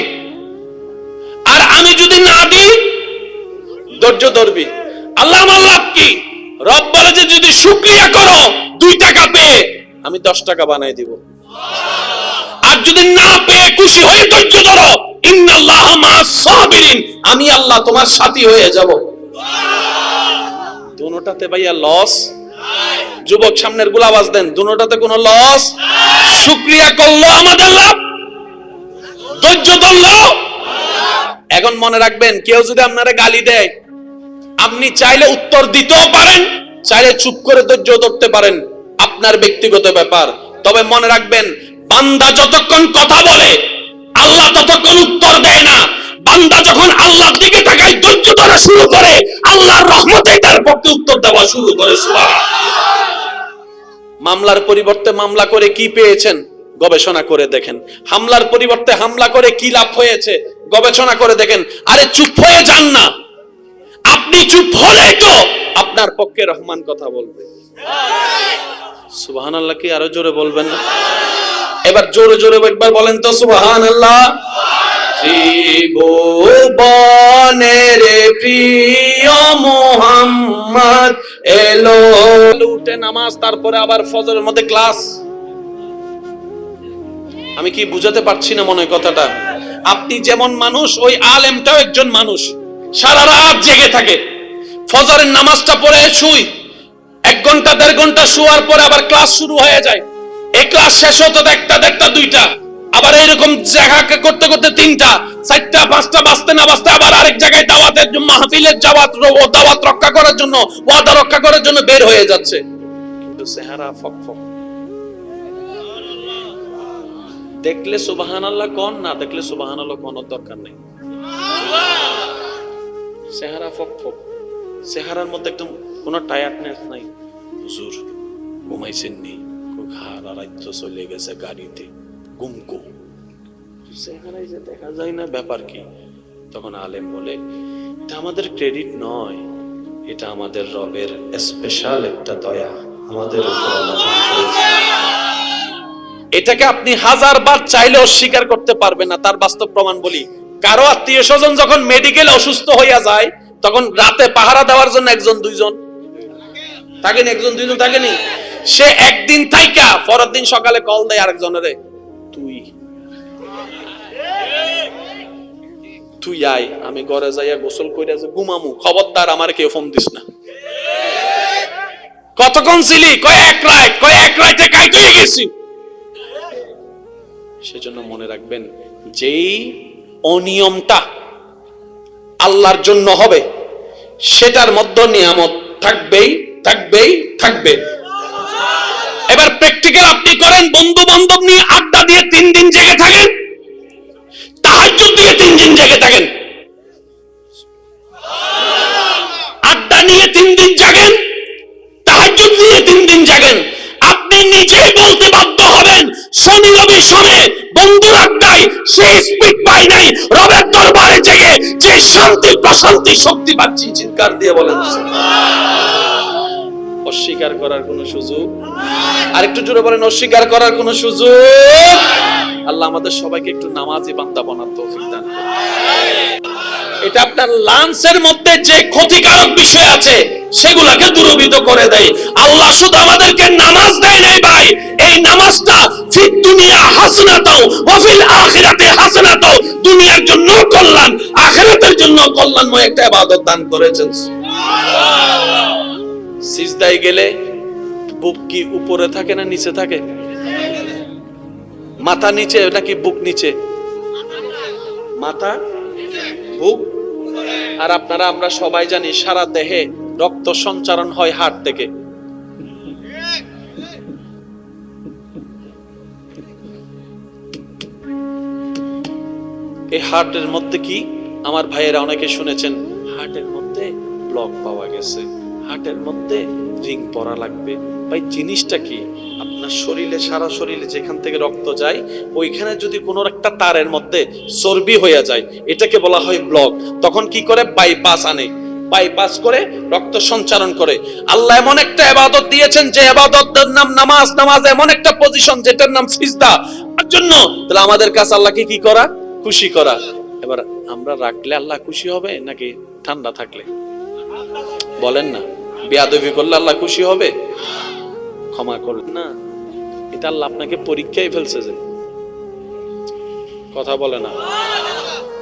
আর আমি যদি না দিই ধৈর্য ধরবি। আল্লাহ আমার লাভ কি? রব বলে যে যদি শুকরিয়া করো 2 টাকা পেয়ে আমি 10 টাকা বানাই দিব, আর যদি না পেয়ে খুশি হয়ে ধৈর্য ধরো, ইন্নাল্লাহা মা'আস সাবিরিন, আমি আল্লাহ তোমার সাথী হয়ে যাব। দুটোটাতে ভাইয়া লস যুবক সামনের গুলা আওয়াজ দেন, দুটোটাতে কোনো লস। শুকরিয়া করলো আমাদের লাভ, ধৈর্য ধরলো। এখন মনে রাখবেন, কেউ যদি আপনারা গালি দেয়, আপনি চাইলে উত্তর দিতেও পারেন, চাইলে চুপ করে ধৈর্য ধরতে পারেন, আপনার ব্যক্তিগত ব্যাপার। তবে মনে রাখবেন, বান্দা যতক্ষণ কথা বলে আল্লাহ ততক্ষণ উত্তর দেয় না। বান্দা যখন আল্লাহর দিকে তাকায়, ধৈর্য ধরা শুরু করে, আল্লাহর রহমতে তার পক্ষে উত্তর দেওয়া শুরু করে। মামলার পরিবর্তে মামলা করে কি পেয়েছেন গবেষণা করে দেখেন। হামলার পরিবর্তে হামলা করে কি লাভ হয়েছে গবেষণা করে দেখেন। আরে চুপ হয়ে যান না, আপনি চুপ হলে তো আপনার পক্ষে রহমান কথা বলবে। সুবহানাল্লাহ কি আরো জোরে বলবেন না? এবার জোরে জোরে একবার বলেন তো সুবহানাল্লাহ। ত্রিভুবনের প্রিয় মুহাম্মদ এলো। উঠে নামাজ, তারপরে আবার ফজরের মধ্যে ক্লাস। আমি কি বুঝাতে পারছি না মনে কথাটা? আপনি যেমন মানুষ, ওই আলেমটাও একজন মানুষ, সারা রাত জেগে থাকে, ফজরের নামাজটা পড়ে শুই, 1 ঘন্টা 1.5 ঘন্টা শোয়ার পরে আবার ক্লাস শুরু হয়ে যায়। এই ক্লাস শেষ হতে একটা 2টা, আবার এইরকম জায়গা করতে করতে 3টা 4টা 5টা বাজতে না বাজতে আবার আরেক জায়গায় দাওয়াতের মাহফিলের দাওয়াত রক্ষা করার জন্য, ওয়াদা রক্ষা করার জন্য বের হয়ে যাচ্ছে, কিন্তু চেহারা ফকফক। দেখলে সুবহানাল্লাহ কোন, না দেখলে সুবহানাল্লাহ কোন দরকার নেই। চেহারা ফকফক, চেহারার মধ্যে একদম কোনো টায়ার্ডনেস নাই। হুজুর ঘুমাইছেন নি? ঘাড় রাইতো চলে গেছে গাড়িতে, গুমকো। চেহারায় যে দেখা যায় না, ব্যাপার কি? তখন আলেম বলে, এটা আমাদের ক্রেডিট নয়, এটা আমাদের রবের স্পেশাল একটা দয়া আমাদের উপর অবতীর্ণ করেছে। এটাকে আপনি 1000 বার চাইলে অস্বীকার করতে পারবেন না। তার বাস্তব প্রমাণ বলি, কারো আত্মীয় স্বজন যখন মেডিকেলে অসুস্থ হইয়া যায়, তখন রাতে পাহারা দেওয়ার জন্য 1 2 জন থাকেনি, 1 2 জন থাকেনি। সে একদিন থাইকা পরের দিন সকালে কল দেয় আরেকজনের, তুই আয়, আমি ঘরে যাইয়া গোসল কইরা যে ঘুমামু, খবরদার আমার কেউ ফোন দিস না। কতক্ষণ ছিলি? কয় 1 রাত। কয় 1 রাতে কাইতে গেছি। সেজন্য মনে রাখবেন, যেই অনিয়মটা আল্লাহর জন্য হবে, সেটার মধ্যে নিয়ামত থাকবেই থাকবেই থাকবে। এবার প্র্যাকটিক্যাল আপনি করেন, বন্ধু বান্ধব নিয়ে আড্ডা দিয়ে 3 দিন জেগে থাকেন, তাহাজ্জুদ দিয়ে 3 দিন জেগে থাকেন, আড্ডা নিয়ে 3 দিন জাগেন, তাহাজ্জুদ দিয়ে 3 দিন জাগেন। আপনি নিজেই বলতে বাধ্য হবেন, শনি রবি শোনে বন্ধুর আড্ডায় সেই স্পিড পাই নাই, রবের দরবারে জেগে যে শান্তি প্রশান্তি শক্তি পাচ্ছি। চিৎকার দিয়ে বলেন অস্বীকার করার কোনো সুযোগ, আরেকটু জোরে বলেন অস্বীকার করার কোনো সুযোগ। আল্লাহ আমাদের সবাইকে একটু নামাজি বান্দা বানার তৌফিক দান করুন। এটা আপনার লাঞ্চের মধ্যে যে ক্ষতিকারক বিষয় আছে সেগুলোকে দূরীভূত করে দেয়। আল্লাহ শুধু আমাদেরকে নামাজ দেয় নাই ভাই, এই নামাজটা ফিদ দুনিয়া হাসনাতাও ওয়া ফিল আখিরাতি হাসনাতাও, দুনিয়ার জন্য কল্যাণ, আখিরাতের জন্য কল্যাণময় একটা ইবাদত দান করেছেন। সুবহানাল্লাহ। সিজদায় গেলে বুক কি উপরে থাকে না নিচে থাকে? মাথা নিচে নাকি বুক নিচে? মাথা, বুক। আর আপনারা আমরা সবাই জানি সারা দেহে রক্ত সঞ্চারণ হয় হার্ট থেকে। এই হার্টের মধ্যে কি, আমার ভাইয়েরা অনেকে শুনেছেন, হার্টের মধ্যে ব্লক পাওয়া গেছে, হার্টের মধ্যে রিং পরা লাগবে। ভাই জিনিসটা কি? আপনার শরীরে, সারা শরীরে যেখান থেকে রক্ত যায়, ওইখানে যদি কোনো একটা তারের মধ্যে চর্বি হয়ে যায়, এটাকে বলা হয় ব্লক। তখন কি করে? বাইপাস আনে, বাইপাস করে রক্ত সঞ্চারণ করে। আল্লাহ এমন একটা ইবাদত দিয়েছেন যে ইবাদতের নাম নামাজ, নামাজ এমন একটা পজিশন যেটার নাম সিজদা। তার জন্য তাহলে আমাদের কাছে আল্লাহকে কি করা? খুশি করা। এবার আমরা রাখলে আল্লাহ খুশি হবে নাকি ঠান্ডা থাকলে? বলেন না। বেয়াদবি করলে আল্লাহ খুশি হবে? ক্ষমা করলেন না, এটা আল্লাহ আপনাকে পরীক্ষায় ফেলছে। যে কথা বলে না,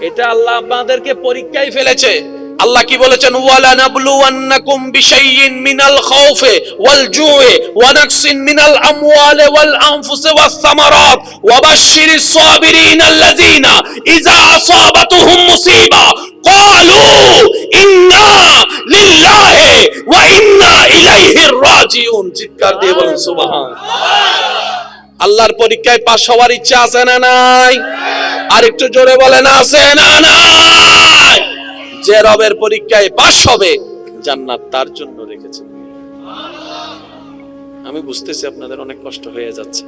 এটা আল্লাহ আপনাদেরকে পরীক্ষায় ফেলেছে। আল্লাহ কি বলেছেন, ওয়ালা নাবলুওয়ান্নাকুম বিশাইইন মিনাল খাউফি ওয়াল জু'i ওয়া নাকসিন মিনাল আমওয়ালি ওয়াল আনফুসি ওয়াস সামারাত ওয়া বাশশিরিস সাবিরিন আল্লাযিনা ইযা আসাবাতুহুম মুসিবা ক্বালু ইন্না লিল্লাহি ওয়া ইন্না ইলাইহি রাজিউন। চিৎকার দিয়ে বলেন সুবহানাল্লাহ। আল্লাহর পরীক্ষায় পাস হওয়ার ইচ্ছা আছে না নাই? আর একটু জোরে বলেন আছে না নাই? যে রবের পরীক্ষায় পাস হবে জান্নাত তার জন্য রেখেছে। আমি বুঝতেছি আপনাদের অনেক কষ্ট হয়ে যাচ্ছে।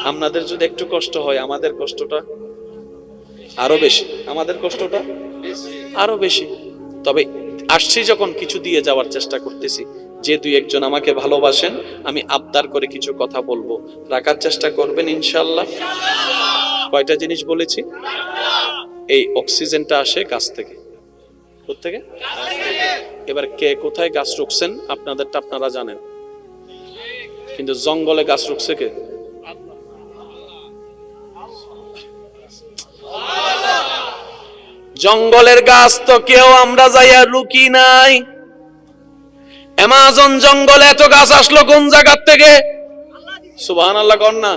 আপনাদের যদি একটু কষ্ট হয়, আমাদের কষ্টটা আরো বেশি, আমাদের কষ্টটা আরো বেশি। তবে আসছি যখন কিছু দিয়ে যাওয়ার চেষ্টা করতেছি। যে দুই একজন আমাকে ভালোবাসেন, আমি আবদার করে কিছু কথা বলবো, রাখার চেষ্টা করবেন ইনশাআল্লাহ। কয়টা জিনিস বলেছি? এই অক্সিজেনটা আসে গাছ থেকে। কোত্থেকে? এবার কে কোথায় গাছ রুখছেন আপনাদেরটা আপনারা জানেন, কিন্তু জঙ্গলে গাছ রুখছে কে? জঙ্গলের গাছ তো কেউ আমরা যাইয়া রুকি নাই। অ্যামাজন জঙ্গলে এত গাছ আসলো কোন জায়গার থেকে? সুবহানাল্লাহ কর না।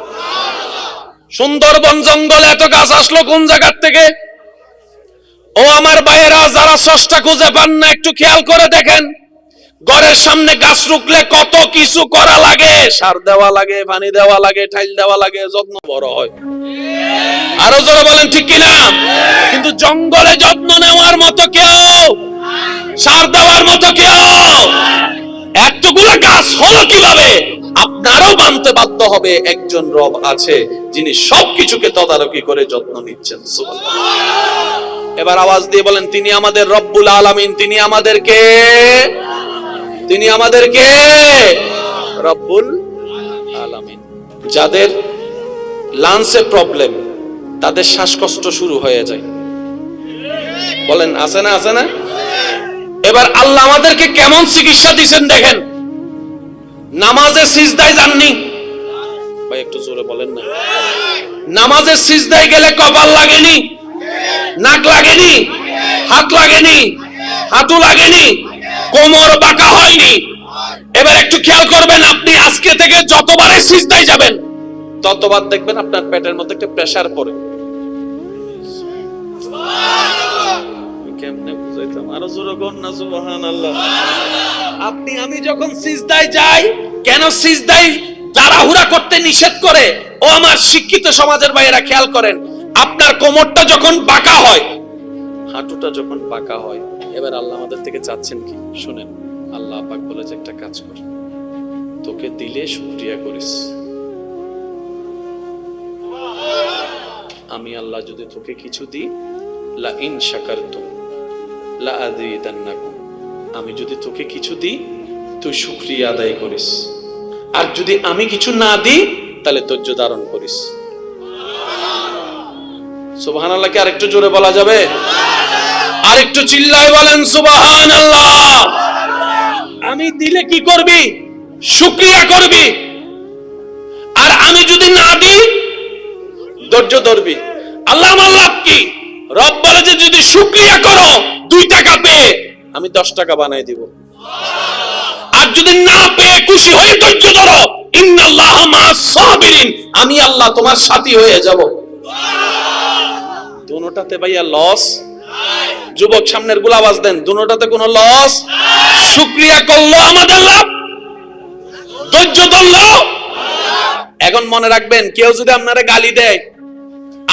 সুন্দরবন জঙ্গলে এত গাছ আসলো কোন জায়গার থেকে? ও আমার ভাইয়েরা, যারা স্রষ্টা খুঁজে পান না, একটু খেয়াল করে দেখেন, ঘরের সামনে গাছ রুখলে কত কিছু করা লাগে। সার দেওয়া লাগে, পানি দেওয়া লাগে, টাইল দেওয়া লাগে, যত্ন বড় হয়। আরো জোরে বলেন ঠিক কিনা? কিন্তু জঙ্গলে যত্ন নেওয়ার মতো কেউ, সার দেওয়ার মতো কেউ, এতগুলো গাছ হলো কিভাবে? আপনারও মানতে বাধ্য হবে একজন রব আছে যিনি সবকিছুকে তদারকি করে যত্ন নিচ্ছেন। সুবহানাল্লাহ। এবার আওয়াজ দিয়ে বলেন, তিনি আমাদের রব্বুল আলামিন। তিনি আমাদেরকে রব্বুল আলামিন। যাদের লাংসে প্রবলেম, তাদের শ্বাসকষ্ট শুরু হয়ে যায়। বলেন আছে না? আছে না? এবার আল্লাহ আমাদেরকে কেমন চিকিৎসা দিবেন দেখেন। নামাজে সিজদায় যাননি ভাই, একটু জোরে বলেন না। নামাজে সিজদায় গেলে কপাল লাগেনি, নাক লাগেনি, হাত লাগেনি, হাঁটু লাগেনি, কোমর বাঁকা হয়নি। এবার একটু খেয়াল করবেন, আপনি আজকে থেকে যতবারে সিজদায় যাবেন ততবার দেখবেন আপনার পেটের মধ্যে একটা প্রেসার পড়ে। কেমনে বুঝাইতাম? আরো জোরে বল না সুবহানাল্লাহ। আপনি আমি যখন সিজদায় যাই, কেন সিজদায় তাড়াহুড়া করতে নিষেধ করে? ও আমার শিক্ষিত সমাজের ভাইয়েরা খেয়াল করেন, আপনার কোমরটা যখন বাঁকা হয়, হাঁটুটা যখন বাঁকা হয়, এবার আল্লাহ আমাদের থেকে চাচ্ছেন কি শুনেন। আল্লাহ পাক বলেছে একটা কাজ কর, তোকে দিলে শুকরিয়া করিস। আমি আল্লাহ যদি তোকে কিছু দিই, লা ইন শাকারতুম লা আযীদান্নাকুম, আমি যদি তোকে কিছু দিই তুই শুকরিয়া আদায় করিস, আর যদি আমি কিছু না দিই তাহলে ধৈর্য ধারণ করিস। সুবহানাল্লাহ। কি আরেকটু জোরে বলা যাবে? আরেকটু চিল্লায় বলেন সুবহানাল্লাহ। আমি দিলে কি করবি? শুকরিয়া করবি। আর আমি যদি না দিই ধৈর্য ধরবি। আল্লাহ আমার লাভ কি? রব বলে যে যদি শুকরিয়া করো 2 টাকা পেয়ে আমি 10 টাকা বানাই দিব, আর যদি না পেয়ে খুশি হয়ে ধৈর্য ধরো, ইন্নাল্লাহা মা'আস সাবিরিন, আমি আল্লাহ তোমার সাথী হয়ে যাব। দুটোটাতে ভাইয়া লস? যুবক সামনের গুলা আওয়াজ দেন, দুটোটাতে কোনো লস? শুকরিয়া করলো আমাদের লাভ, ধৈর্য ধরলো। এখন মনে রাখবেন, কেউ যদি আপনারে গালি দেয়,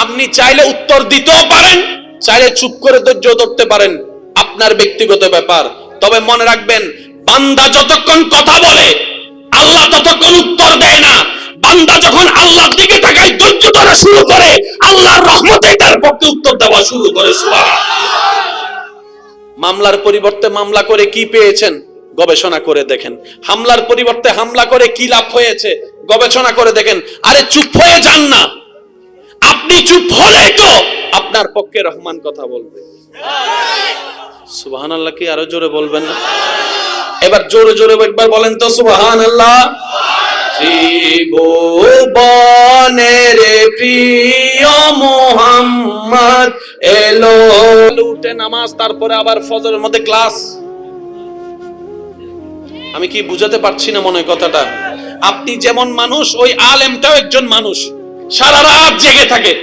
আপনি চাইলে উত্তর দিতেও পারেন, চাইলে চুপ করে ধৈর্য ধরতে পারেন, আপনার ব্যক্তিগত ব্যাপার। তবে মনে রাখবেন, বান্দা যতক্ষণ কথা বলে আল্লাহ ততক্ষণ উত্তর দেয় না। বান্দা যখন আল্লাহর দিকে তাকায়, ধৈর্য ধরা শুরু করে, আল্লাহর রহমতে তার পক্ষে উত্তর দেওয়া শুরু করে। মামলার পরিবর্তে মামলা করে কি পেয়েছেন গবেষণা করে দেখেন। হামলার পরিবর্তে হামলা করে কি লাভ হয়েছে গবেষণা করে দেখেন। আরে চুপ হয়ে যান না, আপনি চুপ হলেই তো আপনার পক্ষে রহমান কথা বলবে। সুবহানাল্লাহ। কি আরো জোরে বলবেন না? এবার জোরে জোরে একবার বলেন তো সুবহানাল্লাহ। ত্রিভুবনের প্রিয় মুহাম্মদ এলো উঠে নামাজ, তারপরে আবার ফজরের মধ্যে ক্লাস। আমি কি বুঝাতে পারছি না মনে হয় কথাটা? আপনি যেমন মানুষ, ওই আলেমটাও একজন মানুষ, সারা রাত জেগে থাকে,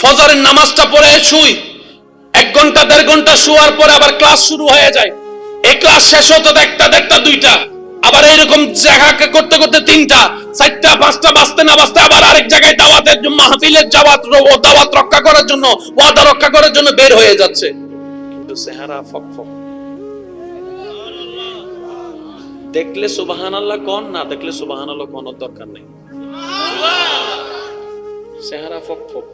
ফজরের নামাজটা পড়ে শুই, 1 ঘন্টা 1.5 ঘন্টা শোয়ার পরে আবার ক্লাস শুরু হয়ে যায়। এই ক্লাস শেষ হতে দেখতে 2টা, আবার এরকম জায়গা করতে করতে 3টা 4টা 5টা, বাঁচতে না বাঁচতে আবার আরেক জায়গায় দাওয়াতের মাহফিলের দাওয়াত রক্ষা করার জন্য, ওয়াদা রক্ষা করার জন্য বের হয়ে যাচ্ছে, কিন্তু চেহারা ফকফক। দেখলে সুবহানাল্লাহ কোন, না দেখলে সুবহানাল্লাহ কোনের দরকার নেই। চেহারা ফকফক,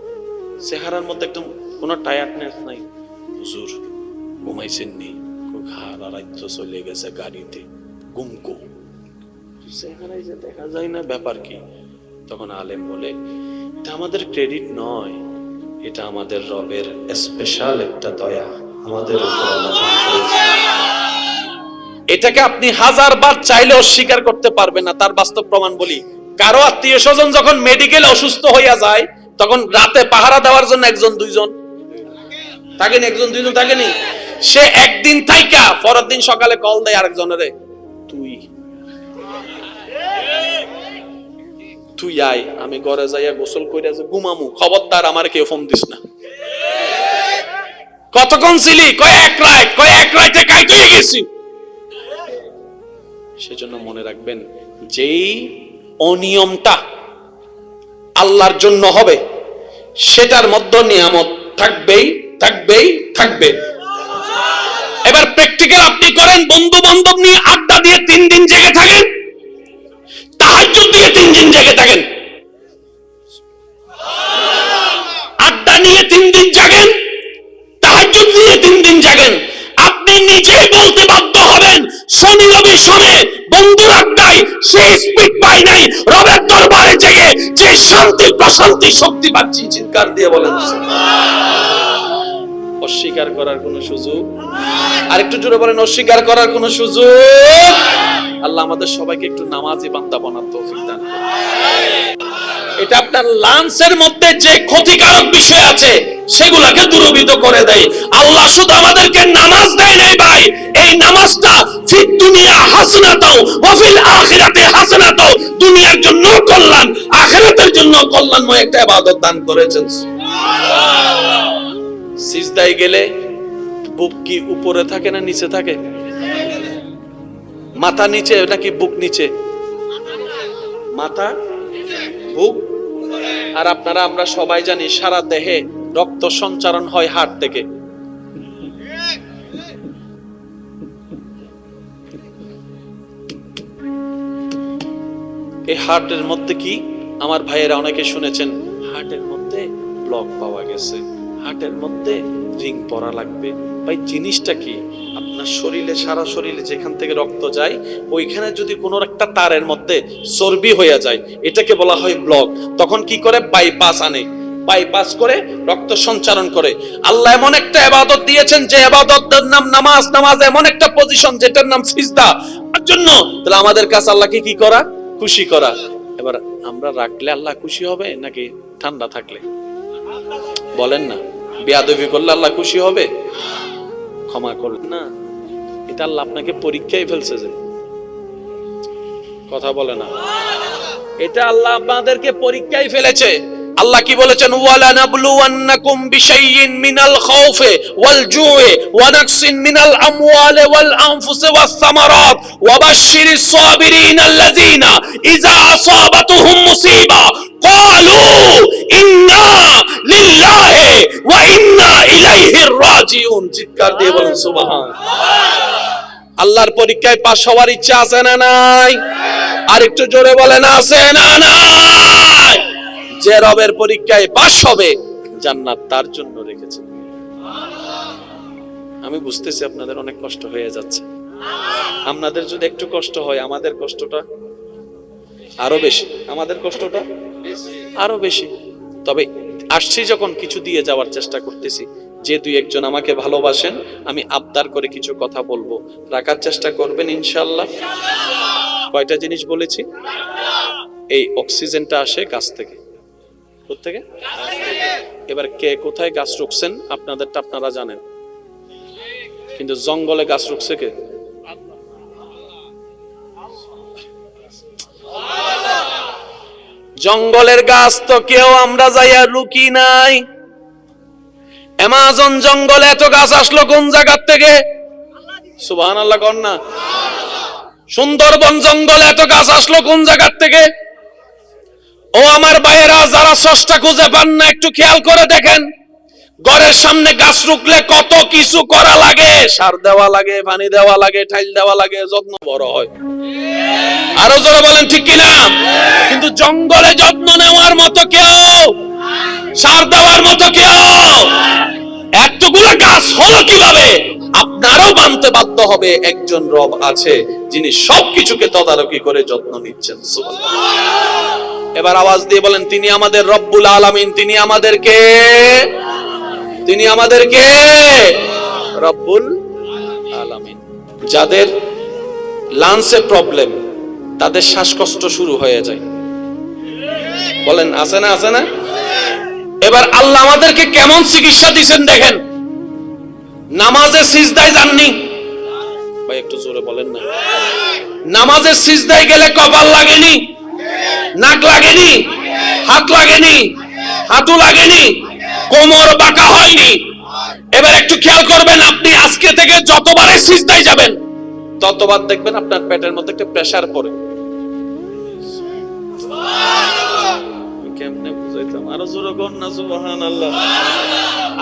চেহারার মধ্যে একদম কোনো টায়ার্ডনেস নাই। হুজুর ঘুমাইছেন নি? সারা রাত চলে গেছে গাড়িতে, গুমকো। চেহারায় যে দেখা যায় না, ব্যাপার কি? তখন আলেম বলে, এটা আমাদের ক্রেডিট নয়, এটা আমাদের রবের স্পেশাল একটা দয়া আমাদের উপর আল্লাহ করেছে। এটাকে আপনি 1000 বার চাইলে অস্বীকার করতে পারবেন না। তার বাস্তব প্রমাণ বলি, কারো আত্মীয় স্বজন যখন মেডিকেলে অসুস্থ হইয়া যায়, তখন রাতে পাহারা দেওয়ার জন্য 1 2 জন থাকেনি, 1 2 জন থাকেনি। সে একদিন থাইকা পরের দিন সকালে কল দেয় আরেকজনের, তুই আয়, আমি ঘরে যাইয়া গোসল কইরা যে ঘুমামু, খবরদার আমার কেউ ফোন দিস না। কতক্ষণ ছিলি? কয় এক রাতে কাইতে গেছি। সেজন্য মনে রাখবেন, যেই অনিয়মটা আল্লাহর জন্য হবে, সেটার মধ্যে নিয়ামত থাকবেই থাকবেই থাকবে। এবার প্র্যাকটিক্যাল আপনি করেন, বন্ধু বান্ধব নিয়ে আড্ডা দিয়ে 3 দিন জেগে থাকেন, তাহাজ্জুদ দিয়ে 3 দিন জেগে থাকেন, আড্ডা নিয়ে 3 দিন জাগেন, তাহাজ্জুদ নিয়ে 3 দিন জাগেন। আপনি নিজেই বলতে বাধ্য হবেন, শনি রবি শোনে বন্ধুর আড্ডায় সেই স্পিড পাই নাই, রবের দরবারে জেগে যে শান্তি প্রশান্তি শক্তি পাচ্ছি। চিৎকার দিয়ে বলেন অস্বীকার করার কোনো সুযোগ, আর একটু জোরে বলেন অস্বীকার করার কোনো সুযোগ। আল্লাহ আমাদের সবাইকে একটু নামাজি বান্দা বানার তৌফিক দান করুন। এটা আপনার লাঞ্চের মধ্যে যে ক্ষতিকারক বিষয় আছে, সেগুলোকে দূরীভূত করে দেয়। আল্লাহ শুধু আমাদেরকে নামাজ দেয় নাই ভাই, এই নামাজটা ফিদ দুনিয়া হাসানাতাও ওয়া ফিল আখিরাতি হাসানাতাও, দুনিয়ার জন্য কল্যাণ, আখিরাতের জন্য কল্যাণময় একটা ইবাদত দান করেছেন। সুবহানাল্লাহ। সিজদায় গেলে বুক কি উপরে থাকে না নিচে থাকে? মাথা নিচে নাকি বুক নিচে? মাথা, বুক। আর আপনারা আমরা সবাই জানি, সারা দেহে রক্ত সঞ্চারণ হয় হার্ট থেকে। এই হার্টের মধ্যে কি, আমার ভাইয়েরা অনেকে শুনেছেন, হার্টের মধ্যে ব্লক পাওয়া গেছে, হার্টের মধ্যে রিং পরা লাগবে। ভাই জিনিসটা কি? আপনার শরীরে, সারা শরীরে যেখান থেকে রক্ত যায়, ওইখানে যদি কোনো একটা তারের মধ্যে চর্বি হয়ে যায়, এটাকে বলা হয় ব্লক। তখন কি করে? বাইপাস আনে, বাইপাস করে রক্ত সঞ্চারণ করে। আল্লাহ এমন একটা ইবাদত দিয়েছেন, যে ইবাদতের নাম নামাজ। নামাজ এমন একটা পজিশন, যেটার নাম সিজদা। তার জন্য তাহলে আমাদের কাছে আল্লাহকে কি করা? খুশি করা। এবার আমরা রাখলে আল্লাহ খুশি হবে নাকি ঠান্ডা থাকলে? বলেন না। বেয়াদবি করলে আল্লাহ খুশি হবে? ক্ষমা করলেন না, এটা আল্লাহ আপনাকে পরীক্ষায় ফেলছে। যে কথা বলে না, এটা আল্লাহ আপনাদেরকে পরীক্ষায় ফেলেছে। আল্লাহ কি বলেছেন? ওয়ালা নাবলুওয়ান্নাকুম বিশাইইন মিনাল খাউফি ওয়াল জুই ওয়া নাকসিন মিনাল আমওয়ালি ওয়াল আনফুসি ওয়াস সামারাত ওয়া বাশশিরিস সাবিরিন আল্লাযিনা ইযা আসাবাতুহুম মুসিবা ক্বালু ইন্না লিল্লাহি ওয়া ইন্না ইলাইহি রাজিউন। চিৎকার দিয়ে বলেন সুবহানাল্লাহ। আল্লাহর পরীক্ষায় পাস হওয়ার ইচ্ছা আছে না নাই? আর একটু জোরে বলেন আছে না নাই? যে রবের পরীক্ষায় পাস হবে, জান্নাত তার জন্য রেখেছে। আমি বুঝতেছি আপনাদের অনেক কষ্ট হয়ে যাচ্ছে। আপনাদের যদি একটু কষ্ট হয়, আমাদের কষ্টটা আরো বেশি, আমাদের কষ্টটা আরো বেশি। তবে আসছি যখন, কিছু দিয়ে যাওয়ার চেষ্টা করতেছি। যে 2-1 জন আমাকে ভালোবাসেন, আমি আবদার করে কিছু কথা বলবো, রাখার চেষ্টা করবেন ইনশাআল্লাহ। কয়টা জিনিস বলেছি? এই অক্সিজেনটা আসে গাছ থেকে, কোত্থেকে? এবার কে কোথায় গাছ রুখছেন আপনাদেরটা আপনারা জানেন, কিন্তু জঙ্গলে গাছ রুখছে কে? জঙ্গলের গাছ তো কেউ আমরা যাইয়া রুকি নাই। অ্যামাজন জঙ্গলে এত গাছ আসলো কোন জায়গার থেকে? সুবহানাল্লাহ কর না। সুন্দরবন জঙ্গলে এত গাছ আসলো কোন জায়গার থেকে? ও আমার ভাইয়েরা, যারা স্রষ্টা খুঁজে পান না একটু খেয়াল করে দেখেন, ঘরের সামনে গাছ রুখলে কত কিছু করা লাগে, সার দেওয়া লাগে, পানি দেওয়া লাগে, টাইল দেওয়া লাগে, যত্ন বড় হয়। আরো জোরে বলেন ঠিক কিনা? কিন্তু জঙ্গলে যত্ন নেওয়ার মতো কেউ, সার দেওয়ার মতো কেউ, এতগুলো গাছ হলো কিভাবে? আপনারও মানতে বাধ্য হবে একজন রব আছে যিনি সবকিছুকে তদারকি করে যত্ন নিচ্ছেন। সুবহানাল্লাহ। এবার আওয়াজ দিয়ে বলেন, তিনি আমাদের রব্বুল আলামিন, তিনি আমাদেরকে রব্বুল আলামিন। যাদের লাংসে প্রবলেম, তাদের শ্বাসকষ্ট শুরু হয়ে যায়, বলেন আছে না? আছে না? এবার আল্লাহ আমাদেরকে কেমন চিকিৎসা দিবেন দেখেন। নামাজে সিজদায় যাননি ভাই, একটু জোরে বলেন না। নামাজে সিজদায় গেলে কপাল লাগেনি, নাক লাগেনি, হাত লাগেনি, হাঁটু লাগেনি, কোমর বাঁকা হয়নি। এবার একটু খেয়াল করবেন, আপনি আজকে থেকে যতবারই সিজদায় যাবেন ততবার দেখবেন আপনার পেটের মধ্যে একটা প্রেসার পড়ে। কেমনে বুঝাইতাম? আরো জোরে বল না সুবহানাল্লাহ।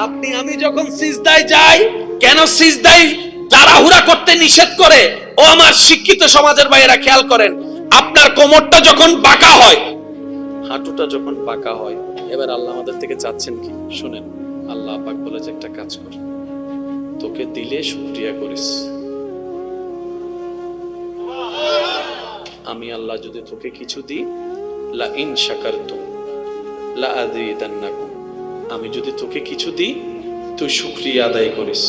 আপনি আমি যখন সিজদায় যাই, কেন সিজদায় তাড়াহুড়া করতে নিষেধ করে? ও আমার শিক্ষিত সমাজের ভাইয়েরা খেয়াল করেন, আপনার কোমরটা যখন বাঁকা হয়, হাঁটুটা যখন বাঁকা হয়, এবার আল্লাহ আমাদের থেকে চাচ্ছেন কি শুনেন। আল্লাহ পাক বলে যে একটা কাজ কর, তোকে দিলে শুকরিয়া করিস। আমি আল্লাহ যদি তোকে কিছু দিই, লা ইন শাকারতুম লা আযীদান্নাকুম, আমি যদি তোকে কিছু দিই তুই শুকরিয়া আদায় করিস,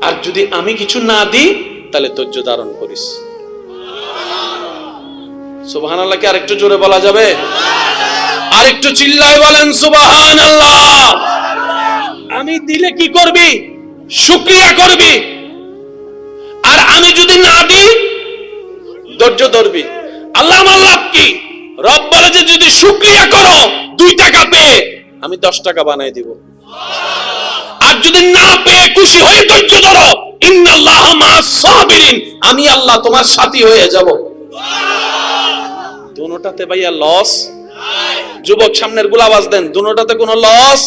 আর যদি আমি কিছু না দিই তাহলে ধৈর্য ধারণ করিস। সুবহানাল্লাহ। কি আরেকটু জোরে বলা যাবে? আরেকটু চিল্লায় বলেন সুবহানাল্লাহ। আমি দিলে কি করবি? শুকরিয়া করবি, আর আমি যদি না দিই ধৈর্য ধরবি। আল্লাহ আমার লাভ কি? রব বলে যে যদি শুকরিয়া করো 2 টাকা পেয়ে আমি 10 টাকা বানাই দিব, আর যদি না পেয়ে খুশি হয়ে ধৈর্য ধরো, ইন্নাল্লাহা মা'আস সাবিরিন, আমি আল্লাহ তোমার সাথী হয়ে যাব। দুটোটাতে ভাইয়া লস যুবক সামনের গুলো আওয়াজ দেন, দুটোটাতে কোনো লস।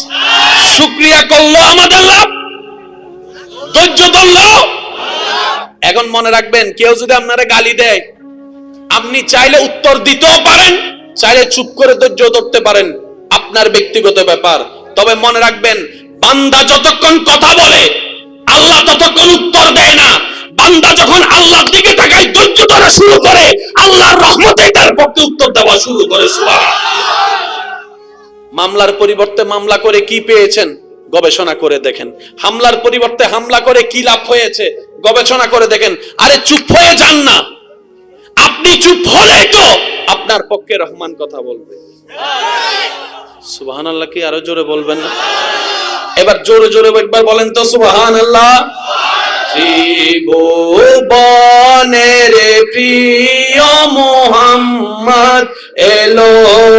শুকরিয়া করলো আমাদের লাভ, ধৈর্য ধরলো। এখন মনে রাখবেন, কেউ যদি আপনারে গালি দেয়, আপনি চাইলে উত্তর দিতেও পারেন, চাইলে চুপ করে ধৈর্য ধরতে পারেন, আপনার ব্যক্তিগত ব্যাপার। তবে মনে রাখবেন, বান্দা যতক্ষণ কথা বলে আল্লাহ ততক্ষণ উত্তর দেয় না। বান্দা যখন আল্লাহর দিকে তাকায়, ধৈর্য ধরা শুরু করে, আল্লাহর রহমতে তার পক্ষে উত্তর দেওয়া শুরু করে। মামলার পরিবর্তে মামলা করে কি পেয়েছেন গবেষণা করে দেখেন, হামলার পরিবর্তে হামলা করে কি লাভ হয়েছে গবেষণা করে দেখেন। আরে চুপ হয়ে যান না, আপনি চুপ হলেই তো আপনার পক্ষে রহমান কথা বলবে। সুবহানাল্লাহ। কি আরো জোরে বলবেন না? এবার জোরে জোরে একবার বলেন তো সুবহানাল্লাহ। ত্রিভুবনের প্রিয় মুহাম্মদ এলো।